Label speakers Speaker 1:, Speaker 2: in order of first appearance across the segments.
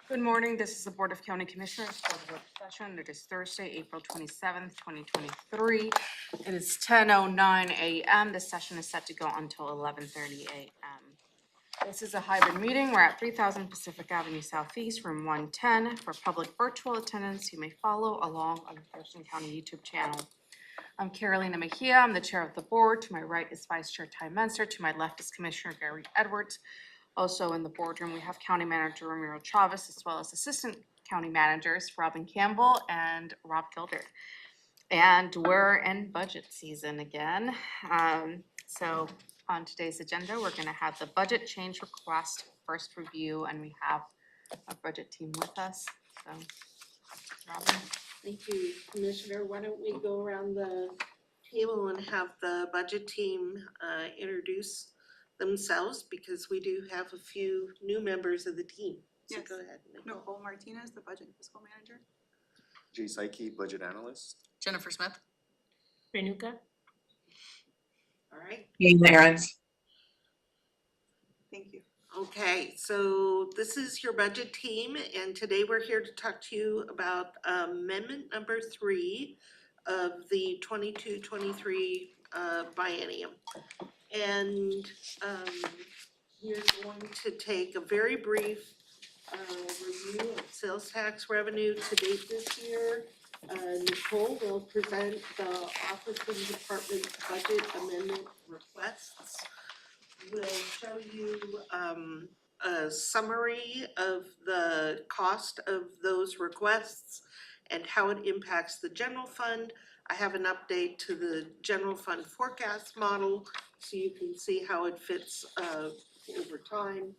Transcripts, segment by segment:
Speaker 1: Good morning. This is the Board of County Commissioners for the work session. It is Thursday, April 27th, 2023. It is 10:09 a.m. This session is set to go until 11:30 a.m. This is a hybrid meeting. We're at 3000 Pacific Avenue Southeast, room 110. For public virtual attendance, you may follow along on the Thurston County YouTube channel. I'm Carolina Mejia. I'm the chair of the board. To my right is Vice Chair Ty Menser. To my left is Commissioner Gary Edwards. Also in the boardroom, we have County Manager Ramiro Chavez, as well as Assistant County Managers Robin Campbell and Rob Gilder. And we're in budget season again. So on today's agenda, we're gonna have the budget change request first review, and we have our budget team with us, so. Robin?
Speaker 2: Thank you, Commissioner. Why don't we go around the table and have the budget team introduce themselves, because we do have a few new members of the team. So
Speaker 3: Yes.
Speaker 2: go ahead, Nicole.
Speaker 3: Nicole Martinez, the Budget and Fiscal Manager.
Speaker 4: Jay Psyche, Budget Analyst.
Speaker 3: Jennifer Smith.
Speaker 5: Renuka.
Speaker 2: All right.
Speaker 5: Jane Lawrence.
Speaker 3: Thank you.
Speaker 2: Okay, so this is your budget team, and today we're here to talk to you about amendment number 3 of the 22-23 biennium. And we're going to take a very brief review of sales tax revenue to date this year. Nicole will present the office and department budget amendment requests. We'll show you a summary of the cost of those requests and how it impacts the general fund. I have an update to the general fund forecast model, so you can see how it fits over time.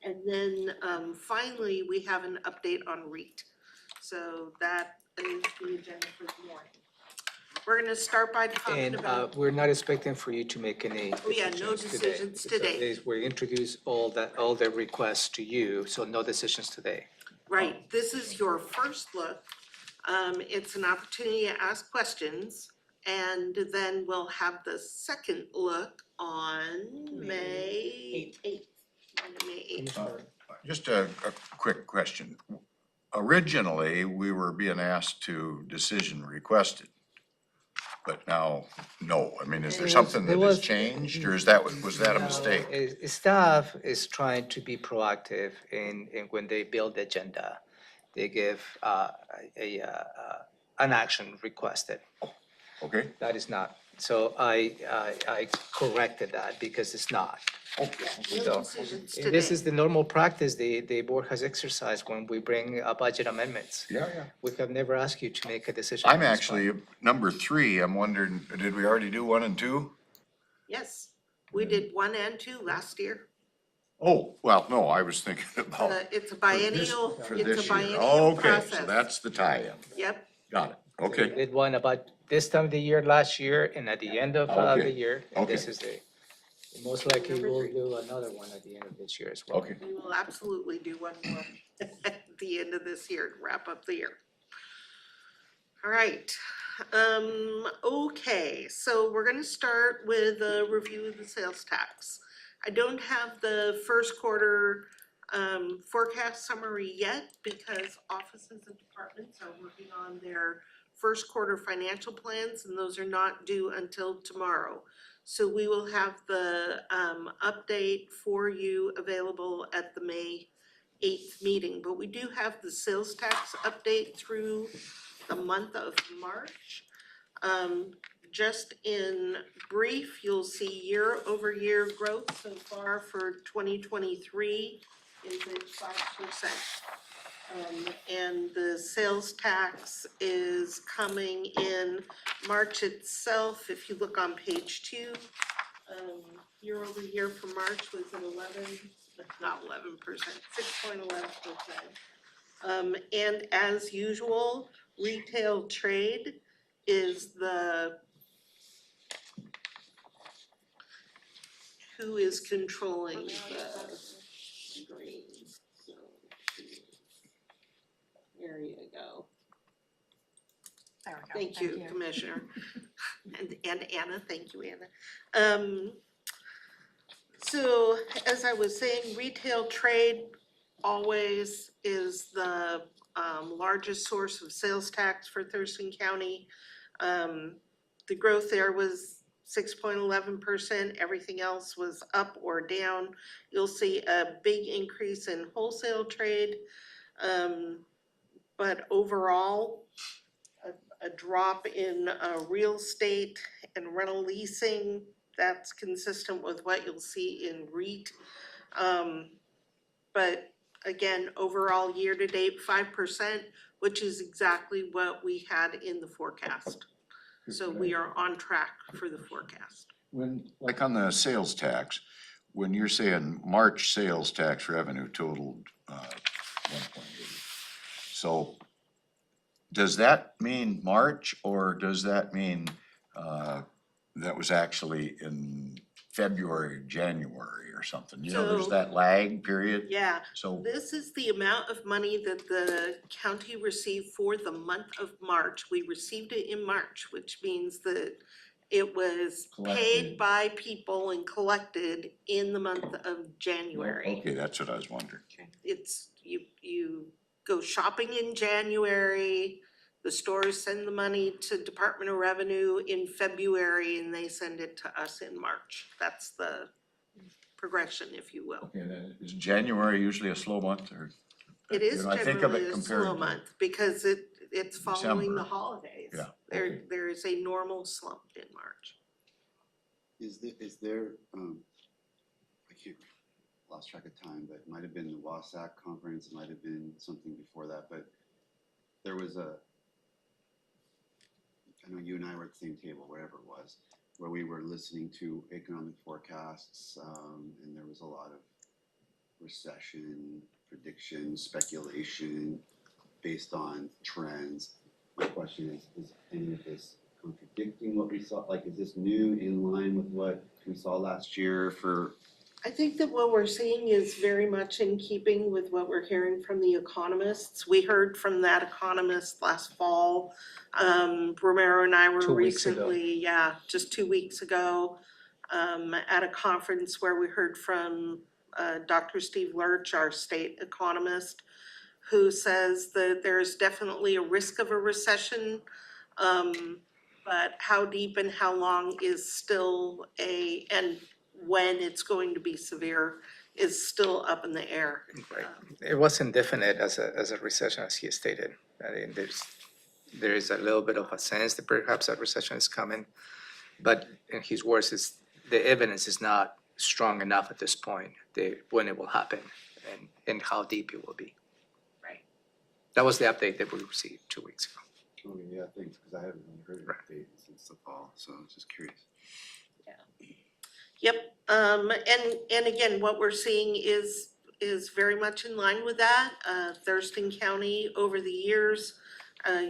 Speaker 2: And then finally, we have an update on REIT. So that is the agenda for the morning. We're gonna start by talking
Speaker 6: And
Speaker 2: about.
Speaker 6: we're not expecting for you to make any
Speaker 2: Oh, yeah, no decisions today.
Speaker 6: So we introduce all the requests to you, so no decisions today.
Speaker 2: Right, this is your first look. It's an opportunity to ask questions, and then we'll have the second look on May 8th. May 8th.
Speaker 7: Just a quick question. Originally, we were being asked to decision requested. But now, no. I mean, is there something that has changed, or was that a mistake?
Speaker 6: Staff is trying to be proactive in when they build the agenda. They give an action requested.
Speaker 7: Okay?
Speaker 6: That is not, so I corrected that because it's not.
Speaker 2: No
Speaker 6: So,
Speaker 2: decisions
Speaker 6: and this
Speaker 2: today.
Speaker 6: is the normal practice the board has exercised when we bring budget amendments.
Speaker 7: Yeah.
Speaker 6: We have never asked you to make a decision.
Speaker 7: I'm
Speaker 6: on this
Speaker 7: actually, number 3, I'm wondering, did we already do 1 and 2?
Speaker 2: Yes, we did 1 and 2 last year.
Speaker 7: Oh, well, no, I was thinking about.
Speaker 2: It's a biennial,
Speaker 7: For
Speaker 2: it's
Speaker 7: this
Speaker 2: a
Speaker 7: year.
Speaker 2: biennial process.
Speaker 7: Okay, so that's the tie-in.
Speaker 2: Yep,
Speaker 7: Got it.
Speaker 6: We
Speaker 7: Okay.
Speaker 6: did one about this time of the year last year and at the end of
Speaker 7: Okay.
Speaker 6: the year. And this
Speaker 7: Okay.
Speaker 6: is most likely
Speaker 2: Number
Speaker 6: we'll
Speaker 2: 3.
Speaker 6: do another one at the end of this year as well.
Speaker 7: Okay.
Speaker 2: we will absolutely do 1 more at the end of this year to wrap up the year. All right, okay, so we're gonna start with a review of the sales tax. I don't have the first quarter forecast summary yet because offices and departments are working on their first quarter financial plans, and those are not due until tomorrow. So we will have the update for you available at the May 8th meeting, but we do have the sales tax update through the month of March. Just in brief, you'll see year-over-year growth so far for 2023 is at 5%. And the sales tax is coming in March itself. If you look on page 2, year-over-year for March was at 6.11%. And as usual, retail trade is who is controlling the green. So, there you go.
Speaker 1: There we go.
Speaker 2: Thank you, Commissioner. And Anna, thank you, Anna. So as I was saying, retail trade always, is the largest source of sales tax for Thurston County. The growth there was 6.11%, everything else was up or down. You'll see a big increase in wholesale trade, but overall, a drop in real estate and rental leasing. That's consistent with what you'll see in REIT. But again, overall year-to-date 5%, which is exactly what we had in the forecast. So we are on track for the forecast.
Speaker 7: When, like on the sales tax, when you're saying March sales tax revenue totaled 1.8. So does that mean March, or does that mean that was actually in February, January or something? You know, there's
Speaker 2: So-
Speaker 7: that lag period.
Speaker 2: Yeah,
Speaker 7: So
Speaker 2: this is the amount of money that the county received for the month of March. We received it in March, which means that it was
Speaker 7: Collected.
Speaker 2: paid by people and collected in the month of January.
Speaker 7: okay, that's what I was wondering.
Speaker 2: It's, you go shopping in January, the stores send the money to Department of Revenue in February, and they send it to us in March. That's the progression, if you will.
Speaker 7: Okay, then is January usually a slow month, or?
Speaker 2: It is
Speaker 7: You know, I think of
Speaker 2: generally
Speaker 7: it
Speaker 2: a
Speaker 7: compared
Speaker 2: slow
Speaker 7: to
Speaker 2: month because it's following
Speaker 7: December.
Speaker 2: the holidays.
Speaker 7: Yeah,
Speaker 2: There,
Speaker 7: okay.
Speaker 2: there is a normal slump in March.
Speaker 8: Is there, I can't, lost track of time, but it might have been the WASAC conference, it might have been something before that, but there was I know you and I were at the same table, whatever it was, where we were listening to economic forecasts, and there was a lot of recession predictions, speculation based on trends. My question is any of this contradicting what we saw? Like, is this new, in line with what we saw last year for?
Speaker 2: I think that what we're seeing is very much in keeping with what we're hearing from the economists. We heard from that economist last fall. Romero and I were
Speaker 6: 2 weeks ago.
Speaker 2: recently, just 2 weeks ago, at a conference where we heard from Dr. Steve Lurch, our state economist, who says that there's definitely a risk of a recession. But how deep and how long is still and when it's going to be severe is still up in the air.
Speaker 6: Right. It wasn't definite as a recession, as he stated. I mean, there is a little bit of a sense that perhaps a recession is coming, but in his words, the evidence is not strong enough at this point when it will happen and how deep it will be.
Speaker 2: Right.
Speaker 6: That was the update that we received 2 weeks ago.
Speaker 8: Oh, yeah, thanks, because I haven't really heard of
Speaker 6: Right.
Speaker 8: it since the fall, so I was just curious.
Speaker 2: Yep, and again, what we're seeing is very much in line with that. Thurston County over the years,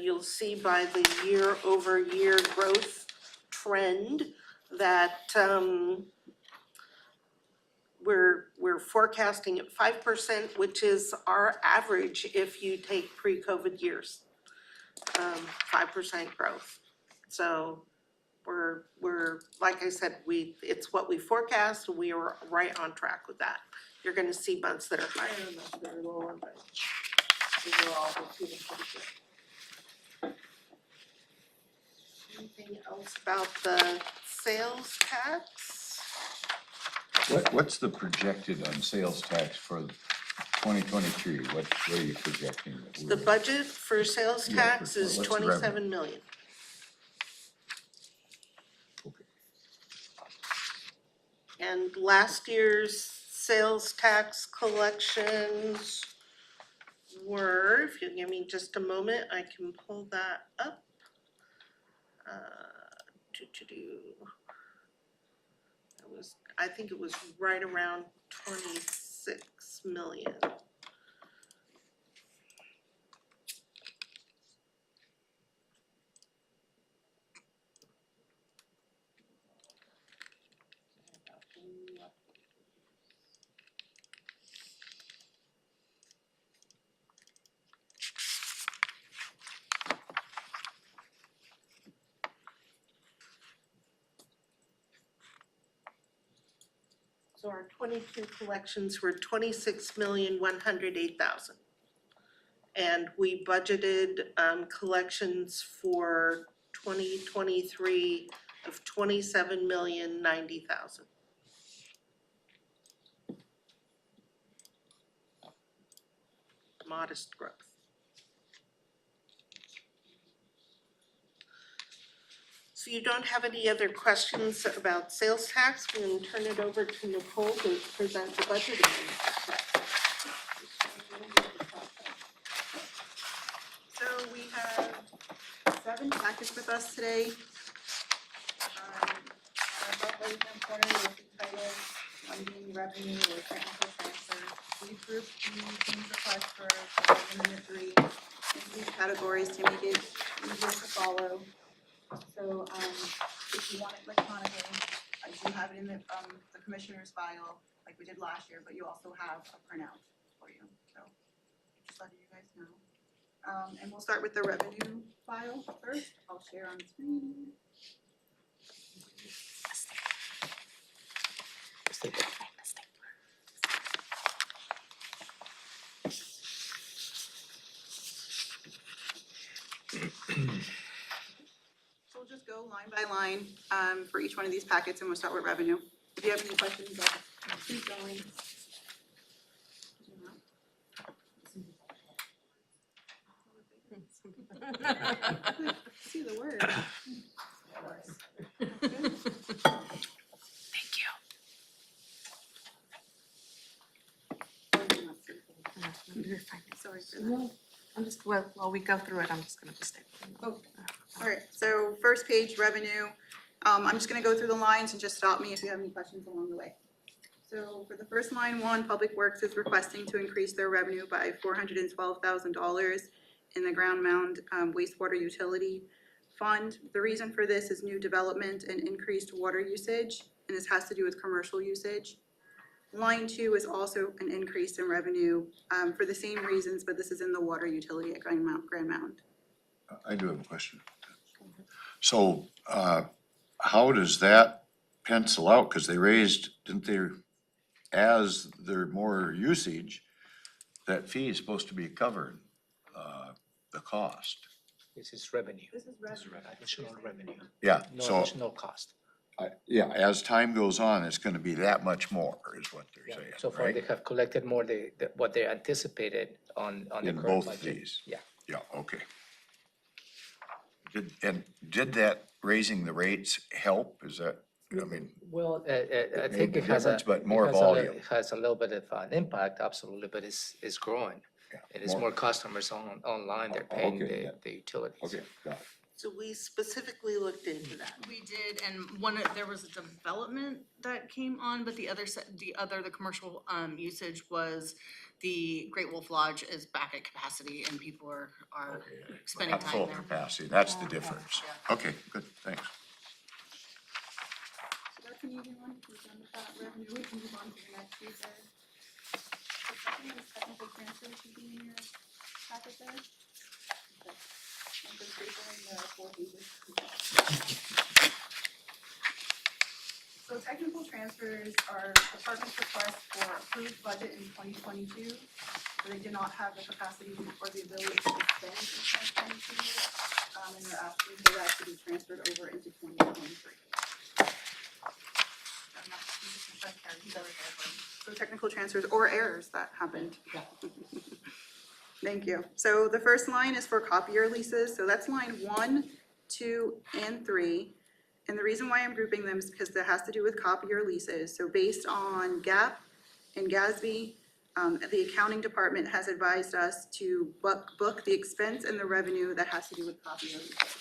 Speaker 2: you'll see by the year-over-year growth trend that we're forecasting at 5%, which is our average if you take pre-COVID years. 5% growth. So we're, like I said, it's what we forecast, and we are right on track with that. You're gonna see months that are higher and months that are lower, but overall, we're feeling pretty good. Anything else about the sales tax?
Speaker 7: What's the projected on sales tax for 2023? What are you projecting? that
Speaker 2: The
Speaker 7: we're-
Speaker 2: budget for sales
Speaker 7: Yeah,
Speaker 2: tax
Speaker 7: for-
Speaker 2: is
Speaker 7: what's the revenue?
Speaker 2: 27 million.
Speaker 7: Okay.
Speaker 2: And last year's sales tax collections were, if you give me just a moment, I can pull that up. It was, I think it was right around 26 million. So our 22 collections were 26,108,000. And we budgeted collections for 2023 of 27,090,000. Modest growth. So you don't have any other questions about sales tax? We can turn it over to Nicole to present the budget again.
Speaker 3: So we have 7 packets with us today. Our above right-hand corner is the title, funding, revenue, or technical transfer. We grouped the team's request for Amendment 3 into these categories to make it easier to follow. So if you want it electronically, I do have it in the commissioner's file, like we did last year, but you also have a printout for you, so just letting you guys know. And we'll start with the revenue file first. I'll share on the screen. So we'll just go line by line for each one of these packets, and we'll start with revenue. If you have any questions, I'll keep going. See the word.
Speaker 1: Thank you. You're fine.
Speaker 3: Sorry for that.
Speaker 1: No, I'm just, while we go through it, I'm just gonna be stapling.
Speaker 3: Oh. All right, so first page, revenue. I'm just gonna go through the lines and just stop me if you have any questions along the way. So for the first line, Public Works is requesting to increase their revenue by $412,000 in the ground mound wastewater utility fund. The reason for this is new development and increased water usage, and this has to do with commercial usage. Line 2 is also an increase in revenue for the same reasons, but this is in the water utility at Grand Mound.
Speaker 7: I do have a question. So, how does that pencil out? Because they raised, didn't they, as there's more usage, that fee is supposed to be covered, the cost.
Speaker 6: This is revenue,
Speaker 3: This is revenue.
Speaker 6: additional revenue,
Speaker 7: Yeah,
Speaker 6: no
Speaker 7: so,
Speaker 6: additional cost.
Speaker 7: yeah, as time goes on, it's gonna be that much more, is what they're
Speaker 6: Yeah,
Speaker 7: saying,
Speaker 6: so far they
Speaker 7: right?
Speaker 6: have collected more what they anticipated on the
Speaker 7: In
Speaker 6: current
Speaker 7: both of
Speaker 6: budget.
Speaker 7: these.
Speaker 6: Yeah,
Speaker 7: Yeah, okay. Did that raising the rates help? Is that, I mean,
Speaker 6: well, I
Speaker 7: made
Speaker 6: think
Speaker 7: the
Speaker 6: it has a.
Speaker 7: difference, but more
Speaker 6: it has a li-
Speaker 7: volume.
Speaker 6: It has a little bit of an impact, absolutely, but it's growing.
Speaker 7: yeah,
Speaker 6: It is more customers online, they're paying
Speaker 7: Okay, yeah.
Speaker 6: the utilities.
Speaker 7: Okay, got it.
Speaker 2: So we specifically looked into that.
Speaker 9: We did, and there was a development that came on, but the commercial, usage was the Great Wolf Lodge is back at capacity and people are spending
Speaker 7: At
Speaker 9: time
Speaker 7: full
Speaker 9: there.
Speaker 7: capacity, that's the difference. Okay, good, thanks.
Speaker 3: So that's an easy one, we're done with that revenue, we can move on to the next piece there. The second one is technical transfer, should be in your packet there. Okay. I'm just stapling the 4 pages. So technical transfers are department's request for approved budget in 2022, so they did not have the capacity or the ability to spend in 2022. And they're asking for that to be transferred over into 2023. So technical transfers or errors that happened. Thank you. So the first line is for copier leases, so that's line 1, 2, and 3. And the reason why I'm grouping them is because that has to do with copier leases. So based on GAAP and GASB, the accounting department has advised us to book the expense and the revenue that has to do with copier leases.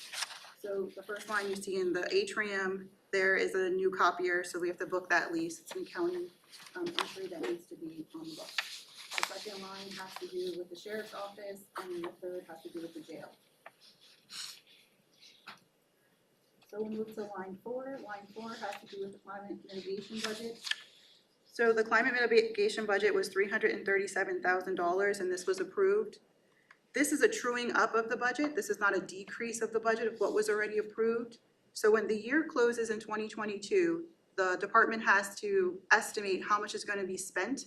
Speaker 3: So the first line you see in the atrium, there is a new copier, so we have to book that lease. It's an accounting entry that needs to be on the book. The second line has to do with the sheriff's office, and the third has to do with the jail. So we'll move to line 4. Line 4 has to do with the climate mitigation budget. So the climate mitigation budget was $337,000, and this was approved. This is a truing up of the budget. This is not a decrease of the budget of what was already approved. So when the year closes in 2022, the department has to estimate how much is gonna be spent,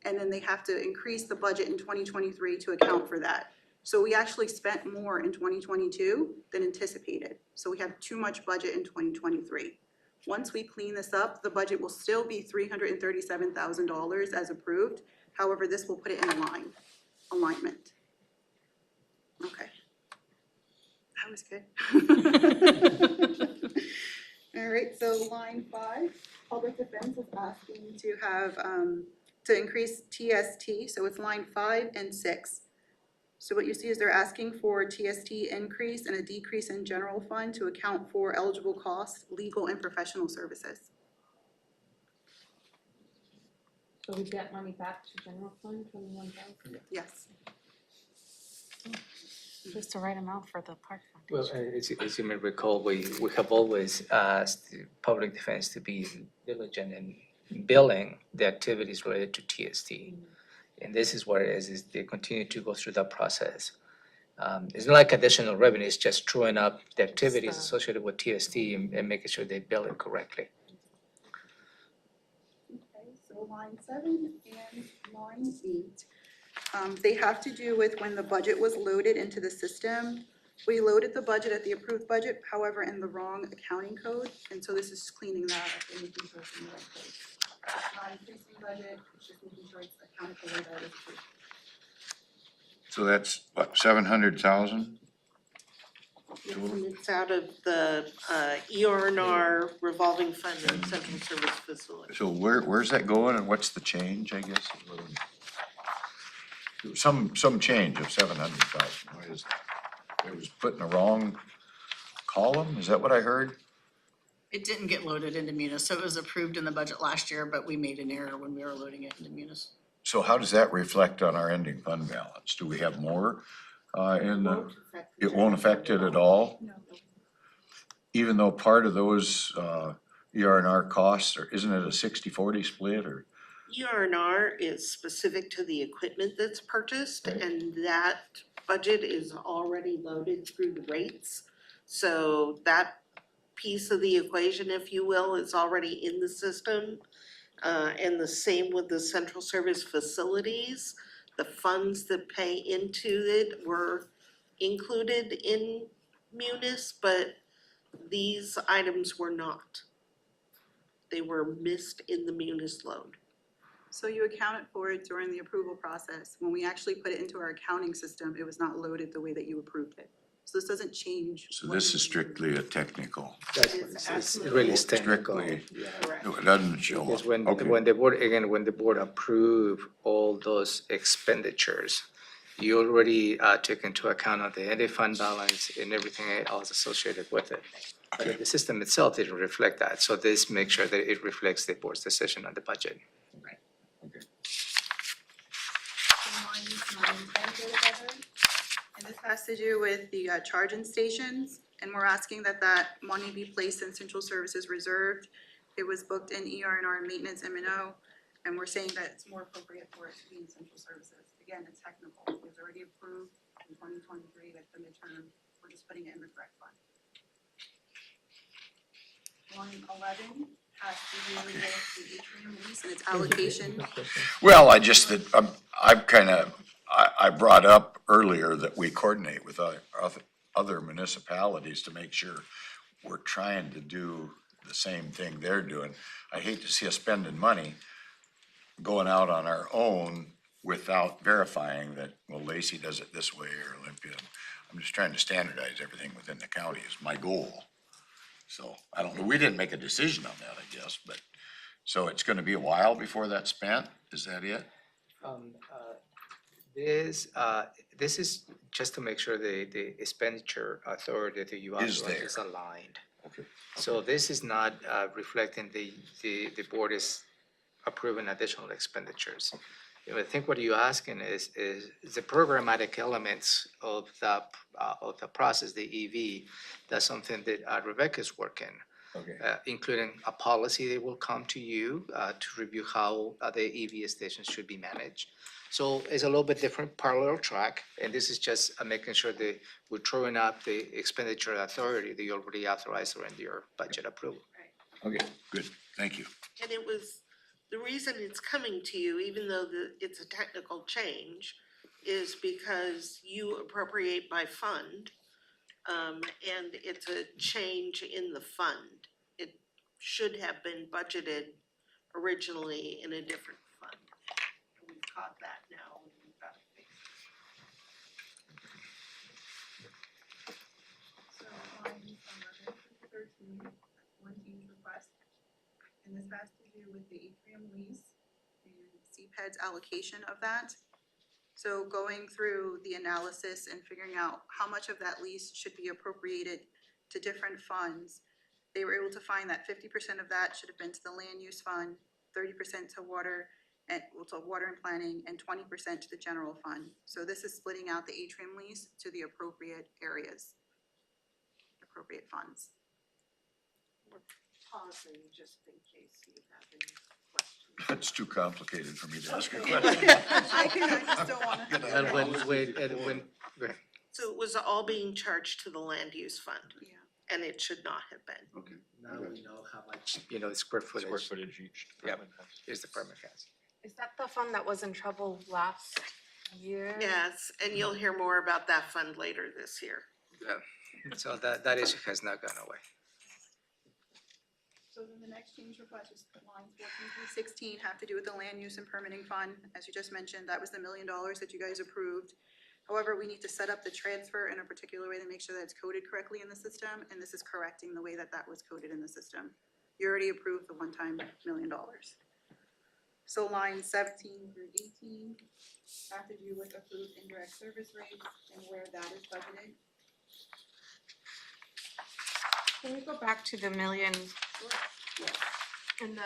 Speaker 3: and then they have to increase the budget in 2023 to account for that. So we actually spent more in 2022 than anticipated, so we have too much budget in 2023. Once we clean this up, the budget will still be $337,000 as approved. However, this will put it in alignment. Okay. That was good. All right, so line 5, public defense is asking to have, to increase TST, so it's line 5 and 6. So what you see is they're asking for TST increase and a decrease in general fund to account for eligible costs, legal and professional services.
Speaker 5: So we get money back to general fund, 21,000?
Speaker 3: Yes.
Speaker 1: Just the right amount for the park
Speaker 6: Well,
Speaker 1: foundation.
Speaker 6: as you may recall, we have always asked the public defense to be diligent in billing the activities related to TST. And this is what it is they continue to go through that process. It's not like additional revenue, it's just truing up the activities associated with TST and making sure they bill it correctly.
Speaker 3: Okay, so line 7 and line 8, they have to do with when the budget was loaded into the system. We loaded the budget at the approved budget, however, in the wrong accounting code, and so this is cleaning that up and making sure it's in the right place. It's not increasing budget, it's just making sure it's accounted for the way that it is approved.
Speaker 7: So that's what, 700,000?
Speaker 2: It's out of the ER&R revolving fund and central service facility.
Speaker 7: So where's that going and what's the change, I guess? Some change of 700,000, what is that? It was put in the wrong column, is that what I heard?
Speaker 9: It didn't get loaded into Munis, so it was approved in the budget last year, but we made an error when we were loading it into Munis.
Speaker 7: So how does that reflect on our ending fund balance? Do we have more in the, it won't affect it at all?
Speaker 3: No.
Speaker 7: Even though part of those ER&R costs, or isn't it a 60-40 split or?
Speaker 2: ER&R is specific to the equipment that's purchased,
Speaker 7: Right.
Speaker 2: and that budget is already loaded through the rates. So that piece of the equation, if you will, is already in the system. And the same with the central service facilities. The funds that pay into it were included in Munis, but these items were not. They were missed in the Munis load.
Speaker 3: So you accounted for it during the approval process. When we actually put it into our accounting system, it was not loaded the way that you approved it. So this doesn't change.
Speaker 7: So
Speaker 3: what
Speaker 7: this
Speaker 3: you-
Speaker 7: is strictly a technical,
Speaker 6: That's what it's really technical.
Speaker 7: Strictly.
Speaker 6: Yeah.
Speaker 2: Correct.
Speaker 7: no, it doesn't show
Speaker 6: Because
Speaker 7: up,
Speaker 6: when
Speaker 7: okay.
Speaker 6: the board, again, when the board approve all those expenditures, you already took into account of the ending fund balance and everything else associated with it. But
Speaker 7: Okay.
Speaker 6: the system itself didn't reflect that, so this makes sure that it reflects the board's decision on the budget.
Speaker 3: Lines 9 and 10 go together. And this has to do with the charging stations, and we're asking that that money be placed in central services reserved. It was booked in ER&R maintenance M&O, and we're saying that it's more appropriate for it to be in central services. Again, it's technical, it was already approved in 2023 at the midterm, we're just putting it in the correct fund. Line 11 has to do with the atrium lease and its allocation.
Speaker 7: Well, I just, that, I'm kinda, I brought up earlier that we coordinate with other municipalities to make sure we're trying to do the same thing they're doing. I hate to see us spending money going out on our own without verifying that, well, Lacey does it this way or Olympia. I'm just trying to standardize everything within the county is my goal. So, I don't know, we didn't make a decision on that, I guess, but, so it's gonna be a while before that's spent, is that it?
Speaker 6: This is just to make sure the expenditure authority that you
Speaker 7: Is
Speaker 6: authorize
Speaker 7: there.
Speaker 6: is aligned.
Speaker 7: Okay.
Speaker 6: So this is not reflecting the board is approving additional expenditures. You know, I think what you're asking is the programmatic elements of the process, the EV, that's something that Rebecca's working,
Speaker 7: Okay.
Speaker 6: including a policy that will come to you to review how the EV stations should be managed. So it's a little bit different parallel track, and this is just making sure that we're throwing up the expenditure authority that you already authorized during your budget approval.
Speaker 7: Okay, good, thank you.
Speaker 2: And it was, the reason it's coming to you, even though it's a technical change, is because you appropriate by fund. And it's a change in the fund. It should have been budgeted originally in a different fund. And we've caught that now, and we've got it fixed.
Speaker 3: So on November 13th, one change request, and this has to do with the atrium lease and CPED's allocation of that. So going through the analysis and figuring out how much of that lease should be appropriated to different funds, they were able to find that 50% of that should have been to the land use fund, 30% to water and planning, and 20% to the general fund. So this is splitting out the atrium lease to the appropriate areas, appropriate funds.
Speaker 2: Pausing just in case you have any questions.
Speaker 7: That's too complicated for me to ask a
Speaker 3: I
Speaker 7: question.
Speaker 3: just don't wanna.
Speaker 6: And when,
Speaker 2: So it was all being charged to the land use fund,
Speaker 3: Yeah.
Speaker 2: and it should not have been.
Speaker 8: Okay.
Speaker 6: now we know how much, the square footage.
Speaker 10: Square footage each.
Speaker 6: Yep.
Speaker 10: department has.
Speaker 6: Is the department has.
Speaker 1: Is that the fund that was in trouble last year?
Speaker 2: Yes, and you'll hear more about that fund later this year.
Speaker 6: So that issue has not gone away.
Speaker 3: So then the next change request is lines 14 through 16 have to do with the land use and permitting fund. As you just mentioned, that was the $1 million that you guys approved. However, we need to set up the transfer in a particular way to make sure that it's coded correctly in the system, and this is correcting the way that that was coded in the system. You already approved the one-time $1 million. So lines 17 through 18 have to do with approved indirect service rates and where that is budgeted.
Speaker 1: Can you go back to the million
Speaker 3: Yes.
Speaker 1: in the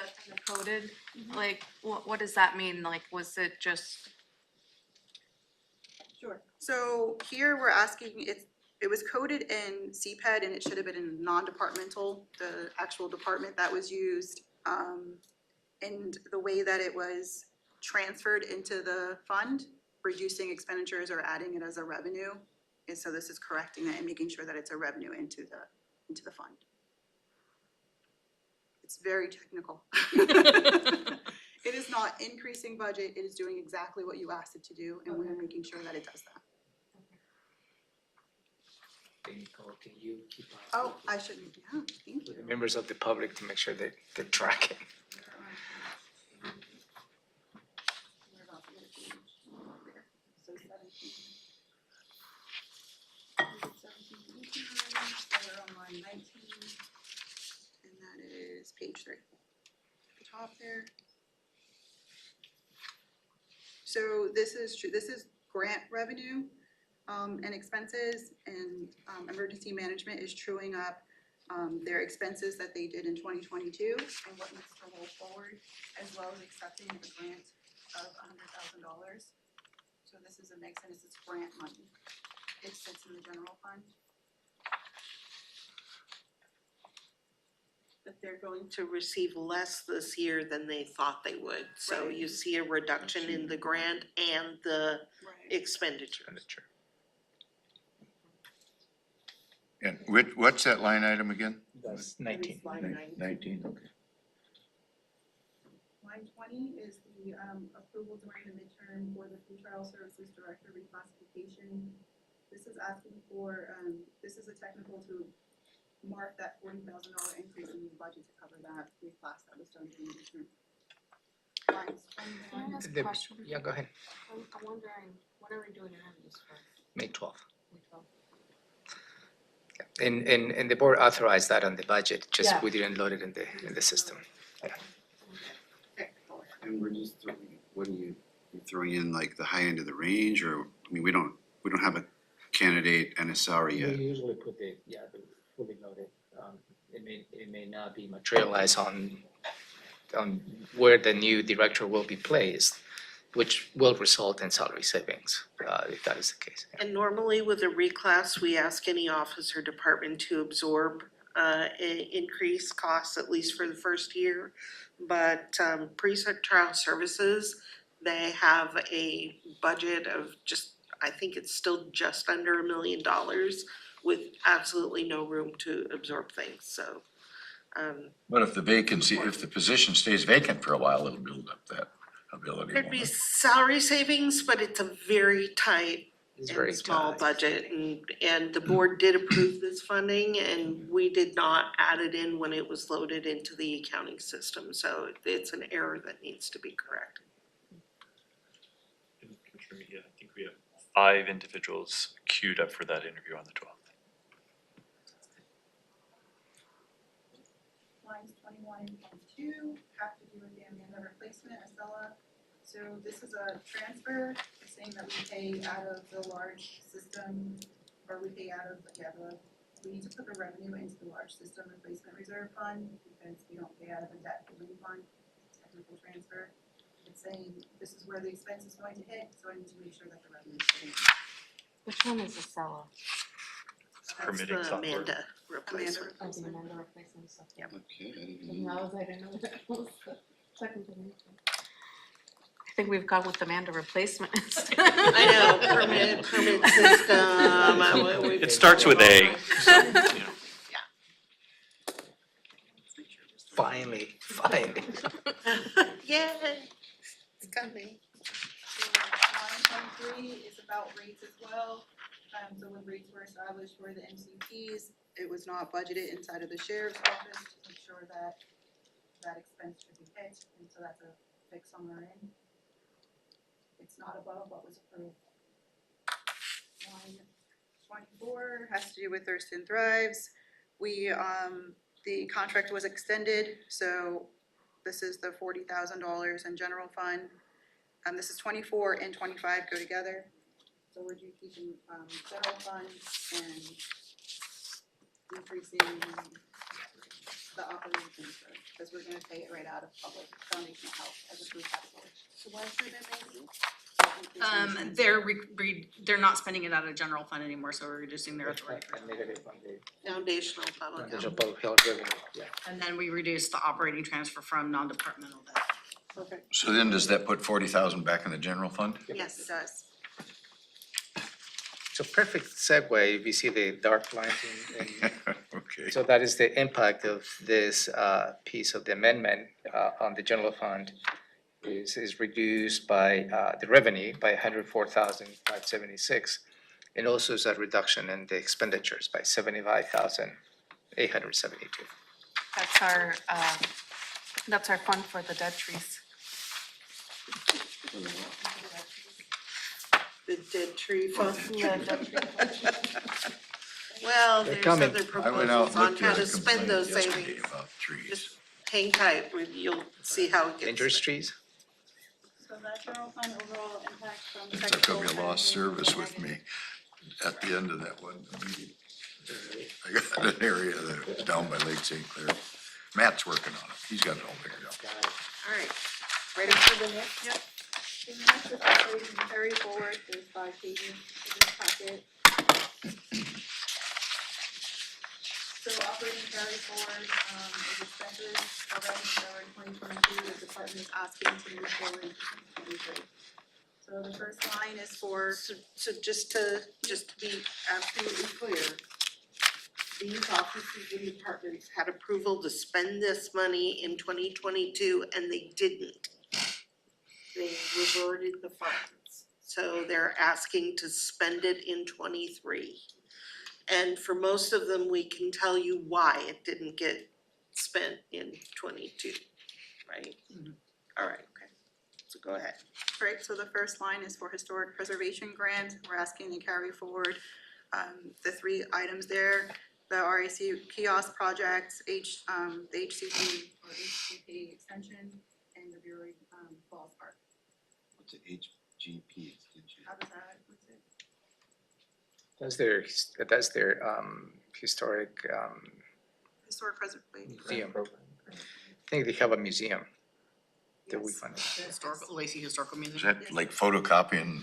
Speaker 1: coded? Like, what does that mean? Like, was it just?
Speaker 3: Sure. So here we're asking, it was coded in CPED and it should have been in non-departmental, the actual department that was used. And the way that it was transferred into the fund, reducing expenditures or adding it as a revenue. And so this is correcting that and making sure that it's a revenue into the fund. It's very technical. It is not increasing budget, it is doing exactly what you asked it to do, and we're making sure that it does that.
Speaker 6: Nicole, can you keep up?
Speaker 3: Oh, I shouldn't, yeah, thank you.
Speaker 6: With the members of the public to make sure that they're tracking.
Speaker 3: We're about to get a page. There. So 17. 17, 18, so we're on line 19. And that is page 3. At the top there. So this is grant revenue, and expenses, and, emergency management is truing up, their expenses that they did in 2022 and what needs to roll forward, as well as accepting a grant of $100,000. So this is a mix, and this is grant money. It sits in the general fund.
Speaker 2: But they're going to receive less this year than they thought they would. So
Speaker 3: Right.
Speaker 2: you see a reduction in the grant and the
Speaker 3: Right.
Speaker 2: expenditures.
Speaker 7: And what's that line item again?
Speaker 6: That's 19.
Speaker 2: Line 9.
Speaker 7: 19, okay.
Speaker 3: Line 20 is the approval during the midterm for the pretrial services director reclassification. This is asking for, this is a technical to mark that $40,000 increase in the budget to cover that reclass that was done during the midterm. Lines
Speaker 1: Can
Speaker 3: 21.
Speaker 1: I ask a question?
Speaker 6: Yeah, go ahead.
Speaker 1: I'm wondering, what are we doing interviews for?
Speaker 6: May 12th.
Speaker 1: May 12th?
Speaker 6: And the board authorized that on the budget, just
Speaker 1: Yeah.
Speaker 6: we didn't load it in the system.
Speaker 8: And we're just throwing, what are you throwing in like the high end of the range, or, I mean, we don't have a candidate and a salary yet.
Speaker 6: We usually put the fully loaded, it may not be materialized on where the new director will be placed, which will result in salary savings, if that is the case.
Speaker 2: And normally with a reclass, we ask any office or department to absorb increased costs, at least for the first year. But pre-trial services, they have a budget of just, I think it's still just under $1 million with absolutely no room to absorb things. So
Speaker 7: But if the position stays vacant for a while, it'll build up that ability,
Speaker 2: There'd
Speaker 7: won't
Speaker 2: be
Speaker 7: it?
Speaker 2: salary savings, but it's a very tight
Speaker 6: It's very
Speaker 2: and small
Speaker 6: tight.
Speaker 2: budget, and the board did approve this funding, and we did not add it in when it was loaded into the accounting system, so it's an error that needs to be corrected.
Speaker 10: Commissioner Mejia, I think we have 5 individuals queued up for that interview on the 12th.
Speaker 3: Lines 21 and 22 have to do with the Amanda replacement, Estella. So this is a transfer, it's saying that we pay out of the large system, or we pay out of, we need to put the revenue into the large system replacement reserve fund, because we don't pay out of the debt holding fund, technical transfer. It's saying this is where the expense is going to hit, so I need to make sure that the revenue is hitting.
Speaker 1: Which one is the Acela?
Speaker 10: Permitting
Speaker 2: That's the
Speaker 10: software.
Speaker 2: Amanda replacement.
Speaker 1: Oh, the Amanda replacement stuff.
Speaker 2: Yep.
Speaker 8: Okay, I didn't
Speaker 1: And
Speaker 8: know.
Speaker 1: I was like, I know that was the second thing. I think we've got with Amanda replacement.
Speaker 2: I know, permit system.
Speaker 10: It starts with A, so, you know.
Speaker 6: Finally.
Speaker 2: Yay, it's coming.
Speaker 3: So line 23 is about rates as well. So when rates were established for the MCPs, it was not budgeted inside of the sheriff's office to make sure that that expense should be hit, and so that's a fix on our end. It's not above what was approved. Line 24 has to do with Thurston Thrives. We, the contract was extended, so this is the $40,000 in general fund. This is 24 and 25 go together. So we're just keeping, general fund and increasing the operating transfer, because we're gonna pay it right out of public foundational health as approved by the board.
Speaker 2: So why is it amazing?
Speaker 9: They're not spending it out of general fund anymore, so we're reducing their authority.
Speaker 6: A negative on the
Speaker 2: Foundational public
Speaker 6: foundation
Speaker 2: health.
Speaker 6: public health revenue, yeah.
Speaker 9: And then we reduce the operating transfer from non-departmental debt.
Speaker 2: Perfect.
Speaker 7: So then does that put 40,000 back in the general fund?
Speaker 2: Yes,
Speaker 3: It does.
Speaker 6: So perfect segue, if you see the dark line in
Speaker 7: Okay.
Speaker 6: so that is the impact of this piece of the amendment on the general fund is reduced by the revenue by 104,576. And also is a reduction in the expenditures by 75,872.
Speaker 1: That's our fund for the dead trees.
Speaker 2: the dead tree fund.
Speaker 1: Yeah, dead tree fund.
Speaker 2: Well,
Speaker 6: They're
Speaker 2: there's
Speaker 6: coming.
Speaker 2: other
Speaker 7: I went out
Speaker 2: proposals
Speaker 7: and
Speaker 2: on
Speaker 7: looked
Speaker 2: how
Speaker 7: at
Speaker 2: to
Speaker 7: a
Speaker 2: spend
Speaker 7: complaint
Speaker 2: those
Speaker 7: yesterday
Speaker 2: savings.
Speaker 7: about trees.
Speaker 2: Just hang tight, you'll see how it gets.
Speaker 6: Dangerous trees?
Speaker 3: So that general fund overall impact from.
Speaker 7: It's like there'll be a lost service with me at the end of that one meeting. I got an area that's down by Lake St. Clair. Matt's working on it. He's got it all figured out.
Speaker 2: All right, ready for the next? Yep.
Speaker 3: The next is operating and carry forward, there's 5 pages in this packet. So operating carry forward, is expenses already for 2022, the department is asking to move forward in 2023. So the first line is for,
Speaker 2: So just to be absolutely clear, these offices and departments had approval to spend this money in 2022 and they didn't. They reverted the funds, so they're asking to spend it in 23. And for most of them, we can tell you why it didn't get spent in 22, right? All right, okay, so go ahead.
Speaker 3: right, so the first line is for historic preservation grant, we're asking to carry forward the 3 items there. The RAC kiosk projects, the HCP or HCP extension, and the Bureau Falls Park.
Speaker 8: What's an HGP extension?
Speaker 3: How does that, what's it?
Speaker 6: That's their historic
Speaker 3: Historic preservation.
Speaker 6: museum. I think they have a museum that we
Speaker 3: Yes.
Speaker 6: funded.
Speaker 9: Historical, Lacey Historical
Speaker 7: Is
Speaker 9: Museum.
Speaker 7: that like photocopying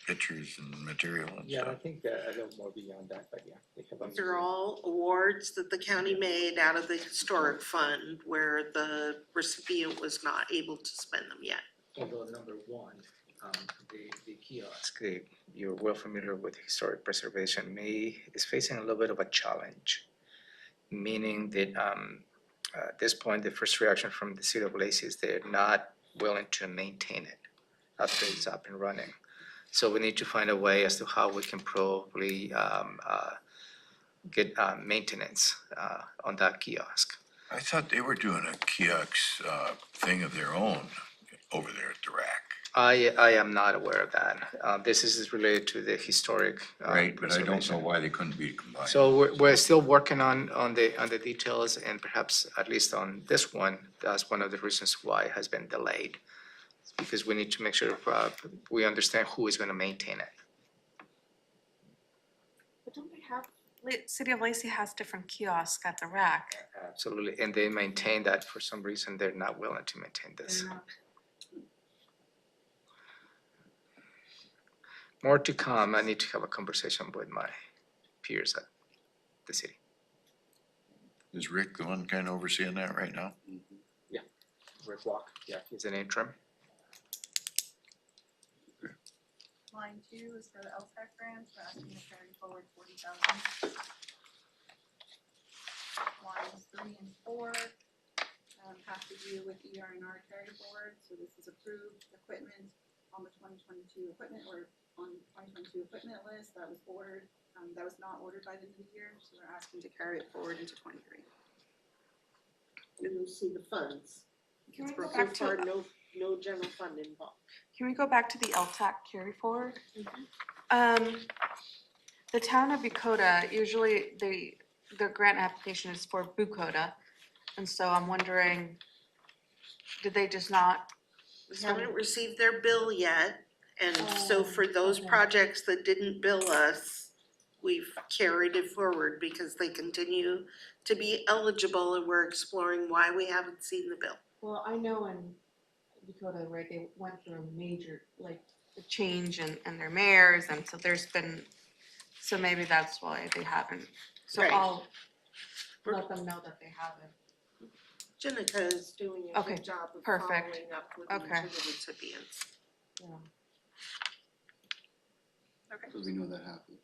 Speaker 7: pictures and material and
Speaker 6: Yeah, I
Speaker 7: stuff?
Speaker 6: think a little more beyond that, but yeah, they have a
Speaker 2: These are
Speaker 6: museum.
Speaker 2: all awards that the county made out of the historic fund where the recipient was not able to spend them yet.
Speaker 6: Although number one, the kiosk, you're well familiar with historic preservation, is facing a little bit of a challenge. Meaning that at this point, the first reaction from the city of Lacey is they're not willing to maintain it after it's up and running. So we need to find a way as to how we can probably get maintenance on that kiosk.
Speaker 7: I thought they were doing a kiosk, thing of their own over there at the rack.
Speaker 6: I am not aware of that. This is related to the historic
Speaker 7: Right, but I don't know
Speaker 6: preservation.
Speaker 7: why they couldn't be combined.
Speaker 6: So we're still working on the details, and perhaps at least on this one, that's one of the reasons why it has been delayed. Because we need to make sure we understand who is gonna maintain it.
Speaker 1: But don't they have, City of Lacey has different kiosks at the rack.
Speaker 6: Absolutely, and they maintain that. For some reason, they're not willing to maintain this. More to come. I need to have a conversation with my peers at the city.
Speaker 7: Is Rick the one kind of overseeing that right now?
Speaker 6: Rick Walk, yeah, he's an interim.
Speaker 3: Line 2 is for the LTAC grants, we're asking to carry forward 40,000. Lines 3 and 4 have to do with ER&R carry forward, so this is approved equipment on the 2022 equipment or on 2022 equipment list that was ordered, that was not ordered by the end of the year, so we're asking to carry it forward into 23.
Speaker 2: And you'll see the funds.
Speaker 1: Can we
Speaker 2: So
Speaker 1: go back
Speaker 2: far,
Speaker 1: to,
Speaker 2: no general fund involved.
Speaker 1: can we go back to the LTAC carry forward?
Speaker 2: Mm-hmm.
Speaker 1: The town of Bucota, usually their grant application is for Bucota. And so I'm wondering, did they just not?
Speaker 2: We haven't received their bill yet, and so for those
Speaker 1: okay.
Speaker 2: projects that didn't bill us, we've carried it forward because they continue to be eligible, and we're exploring why we haven't seen the bill.
Speaker 1: Well, I know in Bucota, right, they went through a major, like, a change in their mayors, and so there's been, so maybe that's why they haven't. So
Speaker 2: Right.
Speaker 1: I'll let them know that they haven't.
Speaker 2: Jenica is doing a
Speaker 1: Okay,
Speaker 2: good job of
Speaker 1: perfect.
Speaker 2: following up with
Speaker 1: Okay.
Speaker 2: each of the recipients.
Speaker 1: Yeah.
Speaker 8: Because we know that happened,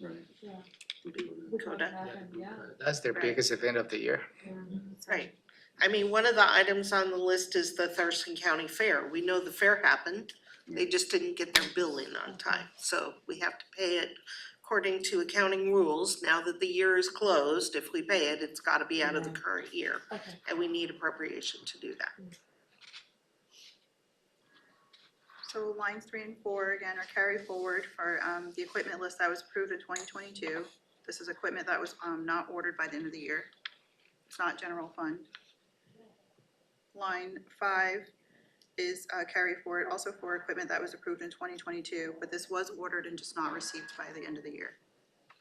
Speaker 8: right?
Speaker 1: Yeah.
Speaker 2: Bucota.
Speaker 1: Happened, yeah.
Speaker 6: That's their
Speaker 2: Right.
Speaker 6: biggest event of the year.
Speaker 2: Right. I mean, one of the items on the list is the Thurston County Fair. We know the fair happened. They just didn't get their bill in on time, so we have to pay it according to accounting rules. Now that the year is closed, if we pay it, it's gotta be out of the
Speaker 1: Yeah.
Speaker 2: current year,
Speaker 1: Okay.
Speaker 2: and we need appropriation to do that.
Speaker 3: So lines 3 and 4, again, are carry forward for the equipment list that was approved in 2022. This is equipment that was not ordered by the end of the year. It's not general fund. Line 5 is carry forward also for equipment that was approved in 2022, but this was ordered and just not received by the end of the year.